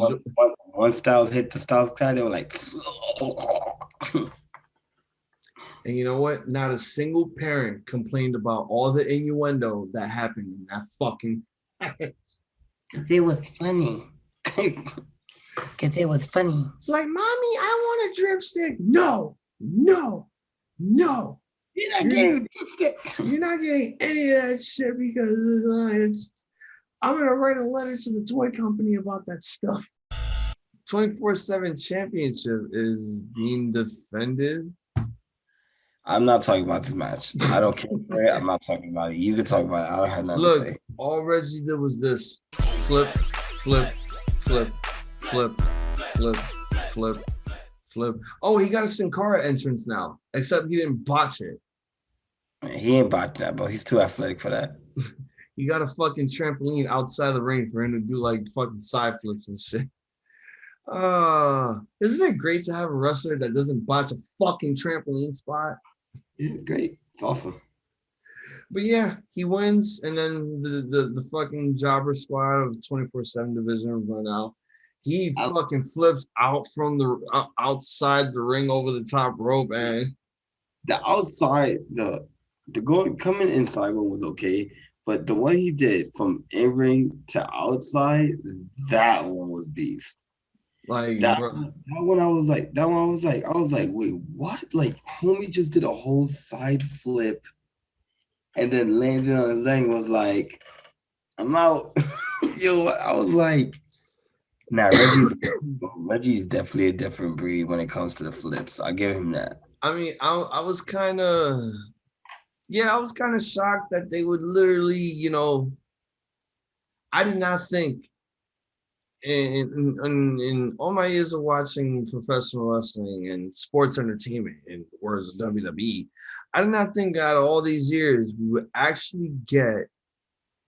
Once Styles hit the Styles Clash, they were like. And you know what? Not a single parent complained about all the innuendo that happened in that fucking. Because it was funny. Because it was funny. It's like, Mommy, I want a dripstick. No. You're not getting a dripstick. You're not getting any of that shit because I'm going to write a letter to the toy company about that stuff. 24/7 championship is being defended. I'm not talking about this match. I don't care for it. I'm not talking about it. You can talk about it. I don't have nothing to say. All Reggie did was this. Flip. Oh, he got a Sin Cara entrance now, except he didn't botch it. He ain't botched that, bro. He's too athletic for that. He got a fucking trampoline outside the ring for him to do like fucking side flips and shit. Isn't it great to have a wrestler that doesn't botch a fucking trampoline spot? Yeah, great. It's awesome. But yeah, he wins, and then the fucking jobber squad of the 24/7 division run out. He fucking flips out from the outside the ring over the top rope, and the outside, the coming inside one was okay, but the one he did from in ring to outside, that one was beast. Like that one, I was like, wait, what? Like, homie just did a whole side flip, and then landed on his leg. Was like, I'm out. Yo, I was like, nah, Reggie's definitely a different breed when it comes to the flips. I give him that. I mean, I was kind of shocked that they would literally, I did not think. In all my years of watching professional wrestling and sports entertainment, in the words of WWE, I did not think out of all these years we would actually get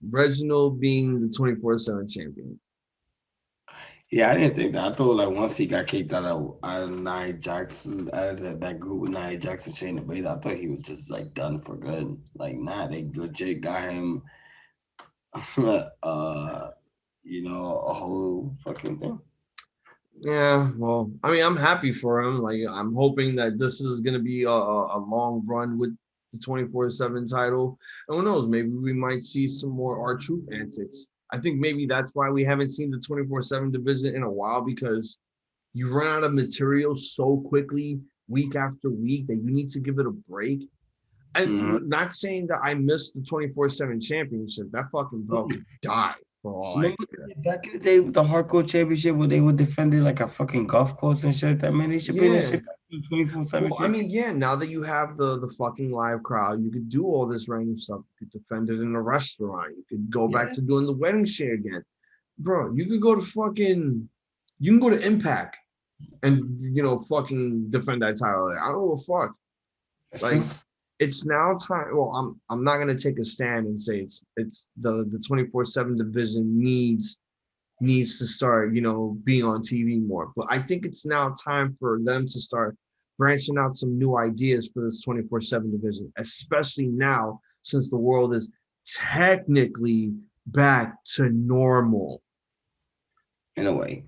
Reginald being the 24/7 champion. Yeah, I didn't think that. I thought like once he got kicked out of Nia Jackson, out of that group with Nia Jackson, Shayna Baszler, I thought he was just like done for good. Like, nah, they legit got him. A whole fucking thing. Yeah, well, I mean, I'm happy for him. Like, I'm hoping that this is going to be a long run with the 24/7 title. And who knows, maybe we might see some more R-Truth antics. I think maybe that's why we haven't seen the 24/7 division in a while, because you run out of material so quickly week after week that you need to give it a break. And not saying that I missed the 24/7 championship. That fucking belt could die. Back in the day with the hardcore championship where they would defend it like a fucking golf course and shit, that man, they should bring that shit back to 24/7. Well, I mean, yeah, now that you have the fucking live crowd, you could do all this random stuff. You could defend it in a restaurant. You could go back to doing the wedding shit again. Bro, you could go to Impact and fucking defend that title there. I don't know what fuck. That's like true. it's now time. Well, I'm not gonna take a stand and say it's the 24/7 division needs to start, being on TV more. But I think it's now time for them to start branching out some new ideas for this 24/7 division, especially now since the world is technically back to normal. In a way.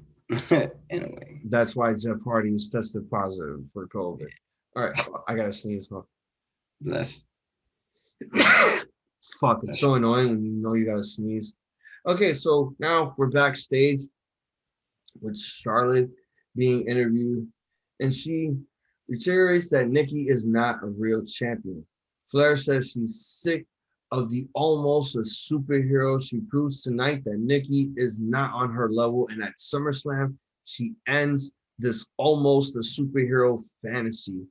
In a way. That's why Jeff Hardy is tested positive for COVID. All right, I gotta sneeze. Bless. Fuck, it's so annoying when you know you gotta sneeze. Okay, so now we're backstage with Charlotte being interviewed, and she reiterates that Nikki is not a real champion. Flair says she's sick of the almost a superhero. She proves tonight that Nikki is not on her level, and at SummerSlam, she ends this almost a superhero fantasy.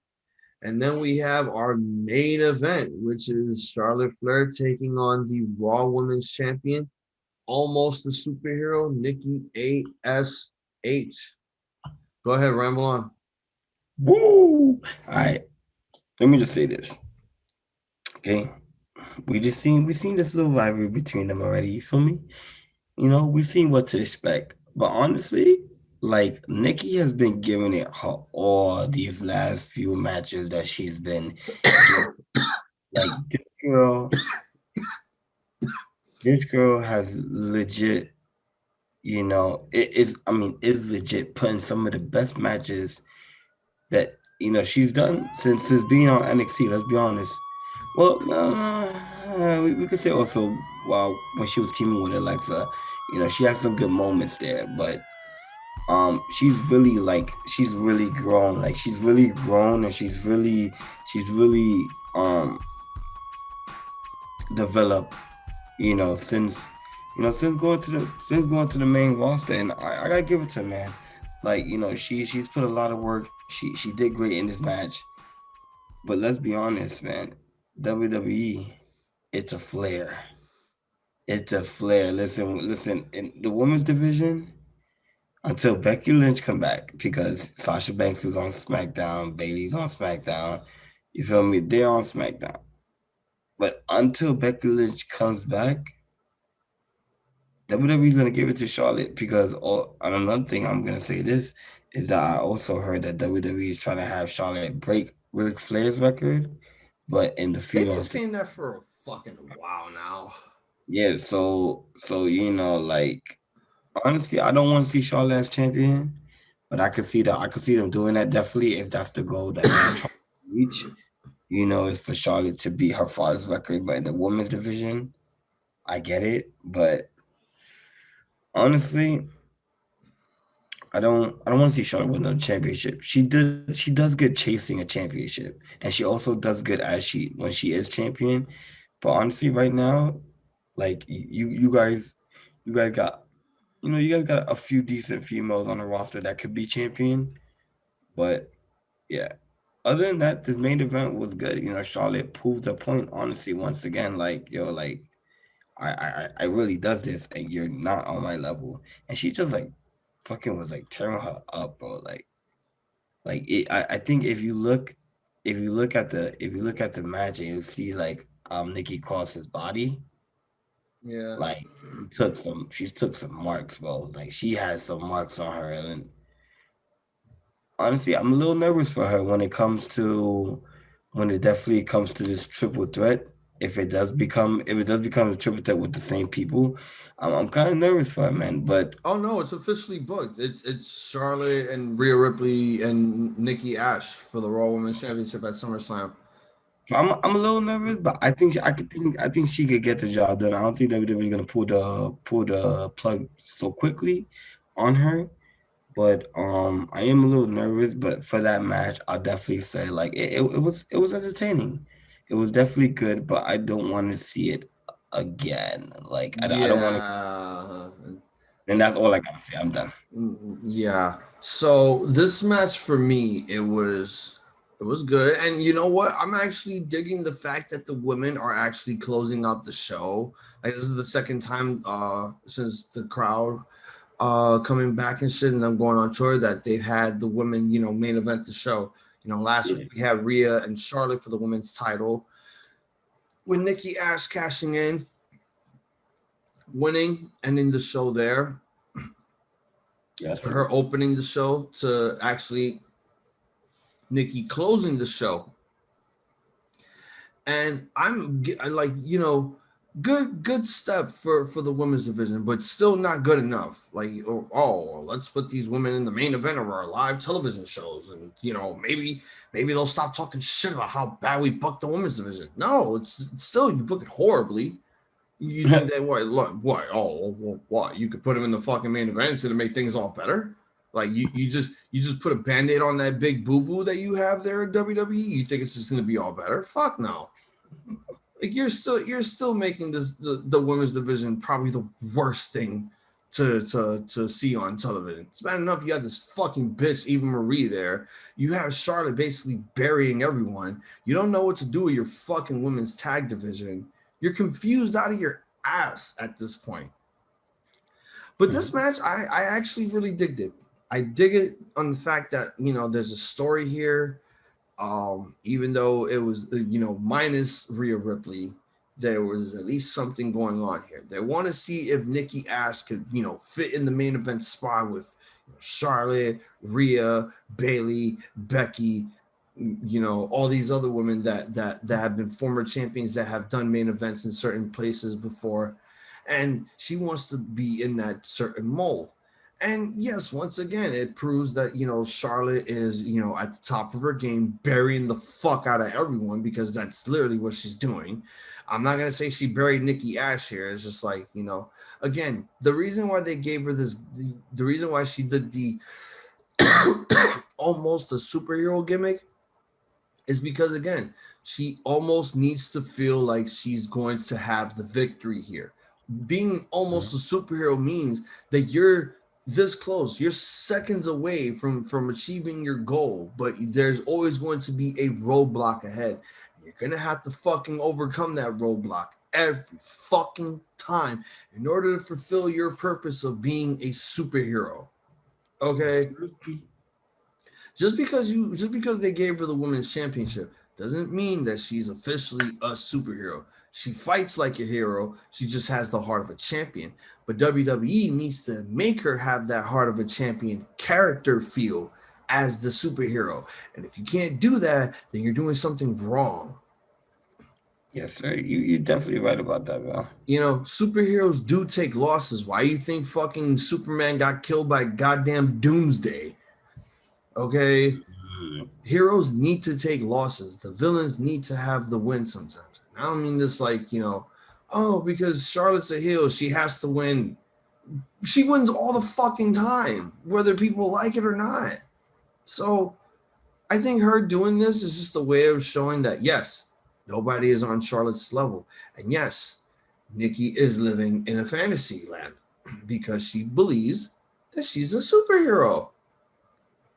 And then we have our main event, which is Charlotte Flair taking on the Raw Women's Champion, almost a superhero, Nikki A.S.H. Go ahead, ramble on. Woo! All right. Let me just say this. Okay. We seen this little rivalry between them already. You feel me? We seen what to expect. But honestly, like Nikki has been giving it her all these last few matches that she's been like this girl has legit, is legit putting some of the best matches that she's done since being on NXT. Let's be honest. Well, we could say also, when she was teaming with Alexa, she had some good moments there, but she's really grown. Like she's really grown, and she's really developed. Since going to the main roster, and I gotta give it to her, man. Like she's put a lot of work. She did great in this match, but let's be honest, man. WWE, it's a Flair. It's a Flair. Listen. In the women's division, until Becky Lynch come back, because Sasha Banks is on SmackDown, Bayley's on SmackDown. You feel me? They're on SmackDown. But until Becky Lynch comes back, WWE's gonna give it to Charlotte, because and another thing I'm gonna say this is that I also heard that WWE is trying to have Charlotte break Ric Flair's record, but in the They've feud been saying that for a fucking while now. Yeah, so like honestly, I don't want to see Charlotte as champion, but I could see them doing that definitely if that's the goal that they're trying to reach. Is for Charlotte to beat her father's record, but in the women's division, I get it, but honestly, I don't want to see Charlotte win a championship. She does good chasing a championship, and she also does good when she is champion. But honestly, right now, like you guys got a few decent females on the roster that could be champion. But yeah, other than that, this main event was good. Charlotte proved a point, honestly, once again. Like, I really does this, and you're not on my level. And she just like fucking was like tearing her up, bro. I think if you look at the match, and you see like Nikki Cross's body. Yeah. Like she took some marks, bro. Like she has some marks on her, and honestly, I'm a little nervous for her when it definitely comes to this triple threat. If it does become a triple threat with the same people, I'm kind of nervous for her, man. But oh no, it's officially booked. It's Charlotte and Rhea Ripley and Nikki A.S.H for the Raw Women's Championship at SummerSlam. So I'm a little nervous, but I think she could get the job done. I don't think WWE is gonna pull the plug so quickly on her. But I am a little nervous. But for that match, I'll definitely say like it was entertaining. It was definitely good, but I don't want to see it again. Like I don't want to. And that's all I gotta say. I'm done. Yeah. So this match for me, it was good. And you know what? I'm actually digging the fact that the women are actually closing out the show. Like this is the second time since the crowd coming back and shit and them going on tour that they've had the women, main event the show. Last week we had Rhea and Charlotte for the women's title. with Nikki A.S.H cashing in, winning, ending the show there. Yes, To her opening the show, to actually Nikki closing the show. And I like, good step for the women's division, but still not good enough. Like, let's put these women in the main event of our live television shows, and maybe they'll stop talking shit about how bad we booked the women's division. No, it's still, you book it horribly. You think that what you could put them in the fucking main event to make things all better? Like you just put a band-aid on that big boo-boo that you have there at WWE. You think it's just gonna be all better? Fuck no. Like you're still making this the women's division probably the worst thing to see on television. It's bad enough you have this fucking bitch Eva Marie there. You have Charlotte basically burying everyone. You don't know what to do with your fucking women's tag division. You're confused out of your ass at this point. But this match, I actually really digged it. I dig it on the fact that, there's a story here. Even though it was, minus Rhea Ripley, there was at least something going on here. They want to see if Nikki A.S.H could, fit in the main event spot with Charlotte, Rhea, Bayley, Becky, all these other women that have been former champions that have done main events in certain places before. And she wants to be in that certain mold. And yes, once again, it proves that, Charlotte is, at the top of her game, burying the fuck out of everyone, because that's literally what she's doing. I'm not going to say she buried Nikki A.S.H here. It's just like, again, the reason why they gave her this, the reason why she did the almost a superhero gimmick is because, again, she almost needs to feel like she's going to have the victory here. Being almost a superhero means that you're this close, you're seconds away from achieving your goal, but there's always going to be a roadblock ahead. You're gonna have to fucking overcome that roadblock every fucking time in order to fulfill your purpose of being a superhero. Okay, just because they gave her the women's championship doesn't mean that she's officially a superhero. She fights like a hero. She just has the heart of a champion. But WWE needs to make her have that heart of a champion character feel as the superhero. And if you can't do that, then you're doing something wrong. Yes, sir. You're definitely right about that, bro. Superheroes do take losses. Why do you think fucking Superman got killed by goddamn Doomsday? Okay? Heroes need to take losses. The villains need to have the win sometimes. I don't mean this like, because Charlotte's a heel, she has to win. She wins all the fucking time, whether people like it or not. So I think her doing this is just a way of showing that, yes, nobody is on Charlotte's level. And yes, Nikki is living in a fantasy land because she believes that she's a superhero.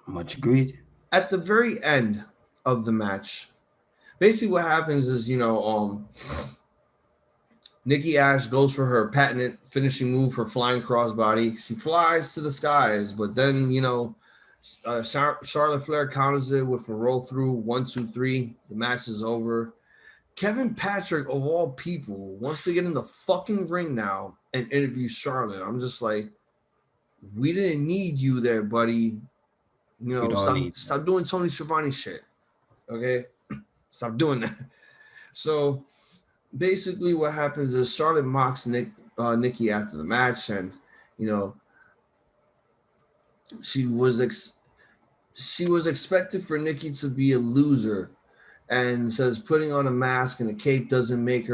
Much agreed. At the very end of the match, basically what happens is, Nikki A.S.H goes for her patented finishing move, her flying crossbody. She flies to the skies, but then, Charlotte Flair counters it with a roll through 1, 2, 3. The match is over. Kevin Patrick, of all people, wants to get in the fucking ring now and interview Charlotte. I'm just like, we didn't need you there, buddy. Stop doing Tony Schiavone shit. Okay? Stop doing that. So basically what happens is Charlotte mocks Nikki after the match, and she was expected for Nikki to be a loser, and says putting on a mask and a cape doesn't make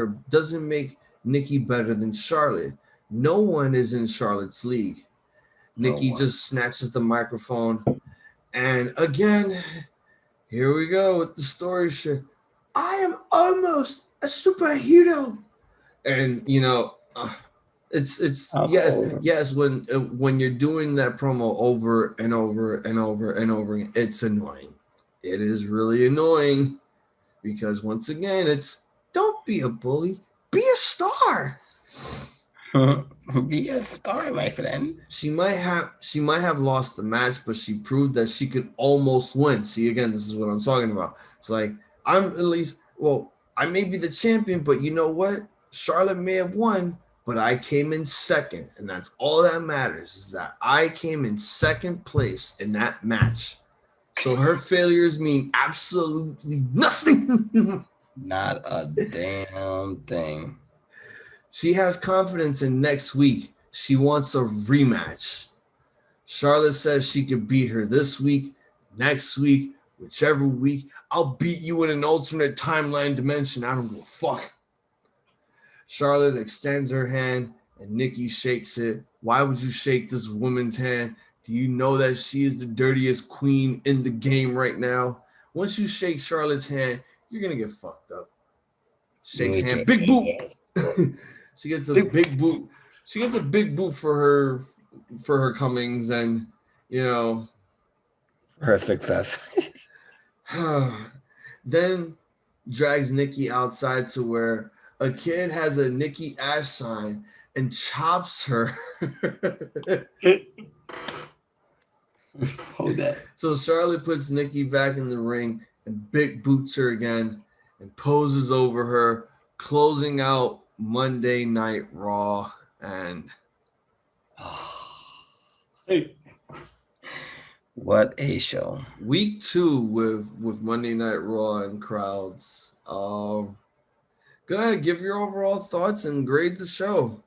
Nikki better than Charlotte. No one is in Charlotte's league. Nikki just snatches the microphone, and again, here we go with the story shit. I am almost a superhero, and it's yes. When you're doing that promo over and over and over and over again, it's annoying. It is really annoying because once again, it's don't be a bully, be a star. Be a star, my friend. She might have lost the match, but she proved that she could almost win. See, again, this is what I'm talking about. It's like I I may be the champion, but you know what? Charlotte may have won, but I came in second, and that's all that matters is that I came in second place in that match. So her failures mean absolutely nothing. Not a damn thing. She has confidence in next week. She wants a rematch. Charlotte says she could beat her this week, next week, whichever week. I'll beat you in an alternate timeline dimension. I don't give a fuck. Charlotte extends her hand and Nikki shakes it. Why would you shake this woman's hand? Do you know that she is the dirtiest queen in the game right now? Once you shake Charlotte's hand, you're going to get fucked up. Shakes hand. Big boot. She gets a big boot. She gets a big boot for her comings and, you know, her success. Then drags Nikki outside to where a kid has a Nikki A.S.H sign and chops her. Hold that. So Charlotte puts Nikki back in the ring and big boots her again and poses over her, closing out Monday Night Raw. And what a show. Week 2 with Monday Night Raw and crowds. Go ahead, give your overall thoughts and grade the show.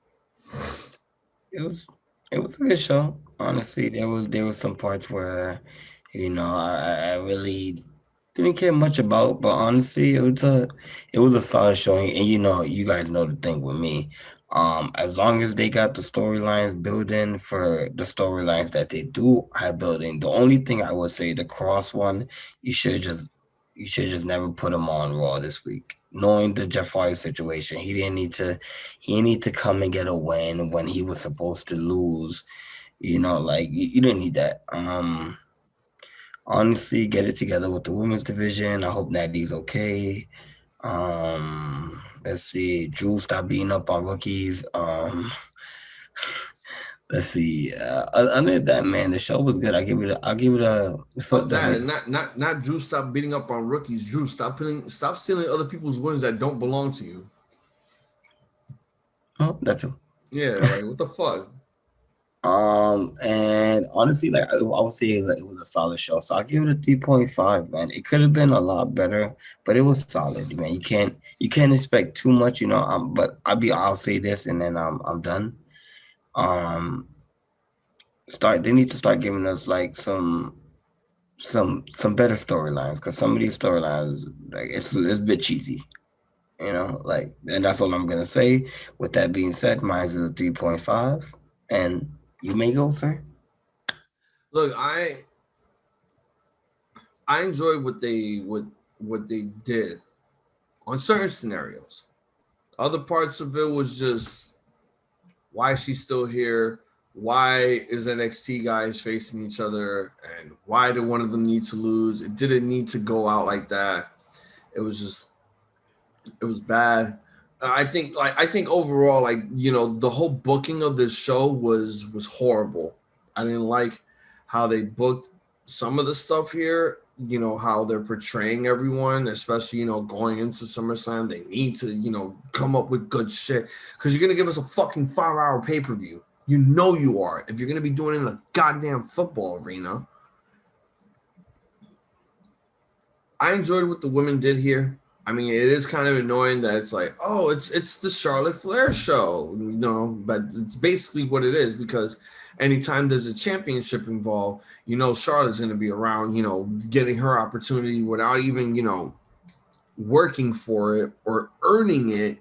It was a good show. Honestly, there was some parts where, I really didn't care much about, but honestly, it was a solid showing. And you guys know the thing with me. As long as they got the storylines building for the storylines that they do have building, the only thing I would say, the Kross one, you should just never put him on Raw this week. Knowing the Jeff Hardy situation, he didn't need to come and get a win when he was supposed to lose. You didn't need that. Honestly, get it together with the women's division. I hope Nattie's okay. Let's see. Drew, stop beating up on rookies. Let's see. Other than that, man, the show was good. I'll give it a. Fuck that. Not Drew. Stop beating up on rookies. Drew, stop stealing other people's wins that don't belong to you. Oh, that's it. Yeah, like what the fuck. And honestly, like I would say, it was a solid show. So I'll give it a 3.5, man. It could have been a lot better, but it was solid, man. You can't expect too much, but I'll say this and then I'm done. They need to start giving us like some better storylines, because some of these storylines, like it's a bit cheesy, and that's all I'm gonna say. With that being said, mine is a 3.5, and you may go, sir. Look, I enjoyed what they did on certain scenarios. Other parts of it was just, why is she still here? Why is NXT guys facing each other? And why did one of them need to lose? It didn't need to go out like that. It was bad. I think overall, the whole booking of this show was horrible. I didn't like how they booked some of the stuff here. How they're portraying everyone, especially, going into SummerSlam. They need to, come up with good shit, because you're going to give us a fucking 5-hour pay-per-view. You know you are, if you're going to be doing it in a goddamn football arena. I enjoyed what the women did here. I mean, it is kind of annoying that it's like, oh, it's the Charlotte Flair show, but it's basically what it is, because anytime there's a championship involved, Charlotte's going to be around, getting her opportunity without even, working for it or earning it.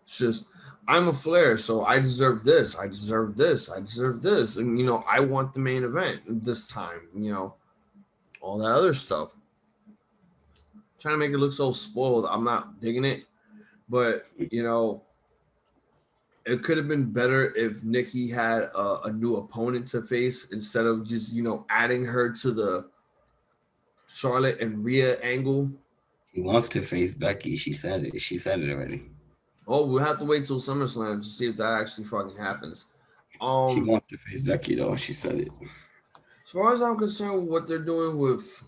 It's just, I'm a Flair, so I deserve this. I deserve this. I deserve this. And, I want the main event this time, all that other stuff. Trying to make it look so spoiled. I'm not digging it. But, it could have been better if Nikki had a new opponent to face, instead of just, adding her to the Charlotte and Rhea angle. He wants to face Becky. She said it. She said it already. Oh, we'll have to wait till SummerSlam to see if that actually fucking happens. She wants to face Becky, though. She said it. As far as I'm concerned with what they're doing with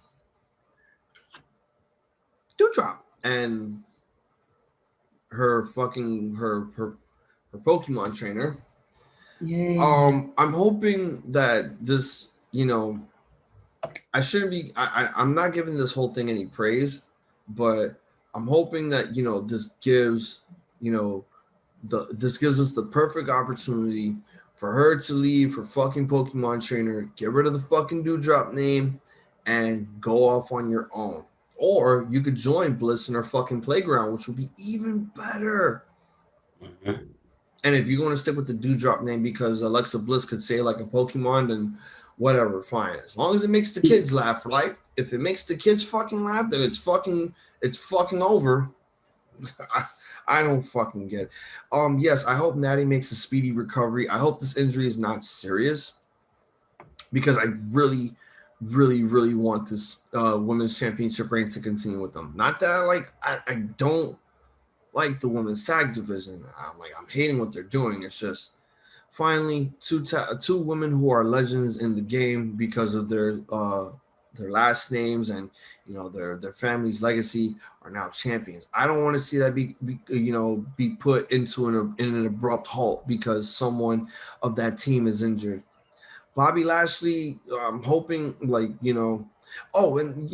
Doudrop and her fucking her Pokemon trainer. Yay. I'm hoping that this, I shouldn't be. I'm not giving this whole thing any praise, but I'm hoping that this gives this gives us the perfect opportunity for her to leave her fucking Pokemon trainer, get rid of the fucking Doudrop name, and go off on your own. Or you could join Bliss in her fucking playground, which would be even better. Mm-hmm. And if you're going to stick with the Doudrop name because Alexa Bliss could say like a Pokemon, then whatever, fine. As long as it makes the kids laugh, right? If it makes the kids fucking laugh, then it's fucking over. I don't fucking get. Yes, I hope Nattie makes a speedy recovery. I hope this injury is not serious because I really, really, really want this women's championship reign to continue with them. Not that I don't like the women's tag division. I'm hating what they're doing. It's just finally two women who are legends in the game because of their last names and their family's legacy are now champions. I don't want to see that be put into an abrupt halt because someone of that team is injured. Bobby Lashley, I'm hoping oh, and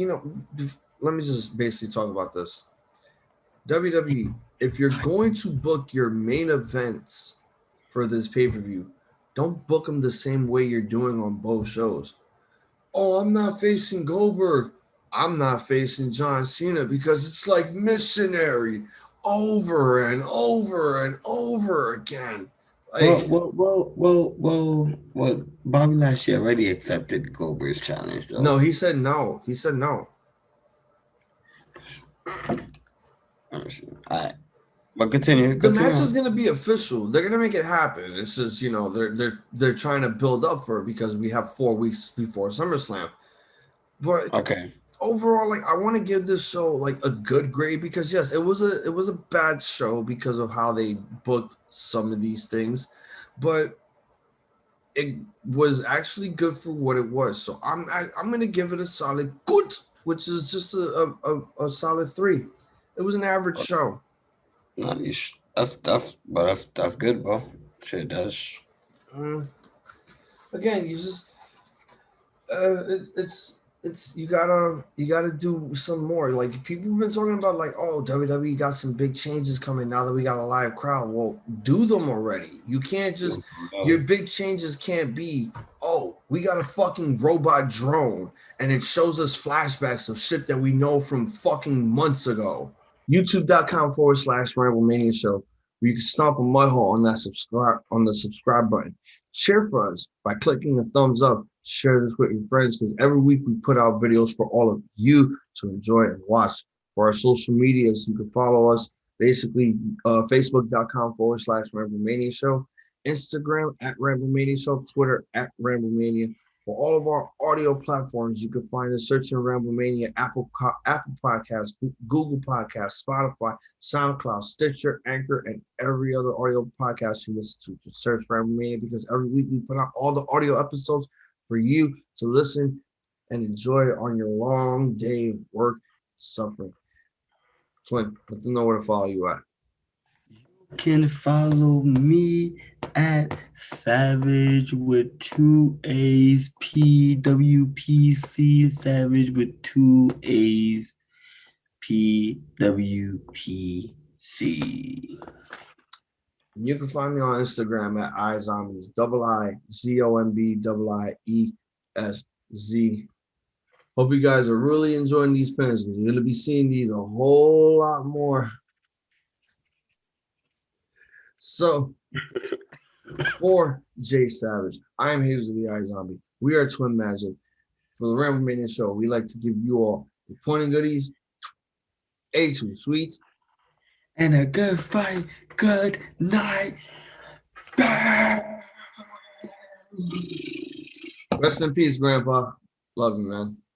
let me just basically talk about this. WWE, if you're going to book your main events for this pay-per-view, don't book them the same way you're doing on both shows. Oh, I'm not facing Goldberg. I'm not facing John Cena because it's like missionary over and over and over again. Like, Well. Bobby Lashley already accepted Goldberg's challenge, though. no, he said no. He said no. All right. But continue. The match is gonna be official. They're gonna make it happen. It's just they're trying to build up for it because we have 4 weeks before SummerSlam. But okay, overall, I want to give this show a good grade because yes, it was a bad show because of how they booked some of these things, but it was actually good for what it was. So I'm gonna give it a solid good, which is just a solid 3. It was an average show. That's good, bro. Shit, that's again, you just it's you gotta do some more. Like people have been talking about oh, WWE got some big changes coming now that we got a live crowd. Well, do them already. You can't just your big changes can't be we got a fucking robot drone and it shows us flashbacks of shit that we know from fucking months ago. YouTube.com/Ramblemania show, where you can stomp a mud hole on the subscribe button. Share for us by clicking the thumbs up. Share this with your friends because every week we put out videos for all of you to enjoy and watch. For our social medias, you can follow us basically Facebook.com/Ramblemania show, Instagram @Ramblemania show, Twitter @Ramblemania. For all of our audio platforms, you can find us searching Ramblemania, Apple Podcasts, Google Podcasts, Spotify, SoundCloud, Stitcher, Anchor, and every other audio podcast you listen to. Just search Ramblemania because every week we put out all the audio episodes for you to listen and enjoy on your long day of work suffering. Twin, let them know where to follow you at. You can follow me at Savage with 2 A's, PWPC, Savage with 2 A's, PWPC. You can find me on Instagram at iZombies, IZOMBIIESZ. Hope you guys are really enjoying these pins because you're going to be seeing these a whole lot more. So, for Jay Savage, I am Hazel the iZombie. We are Twin Magic. For the Ramblemania show, we like to give you all the pointing goodies, A2 sweets, and a good fight. Good night. Rest in peace, Grandpa. Love you, man.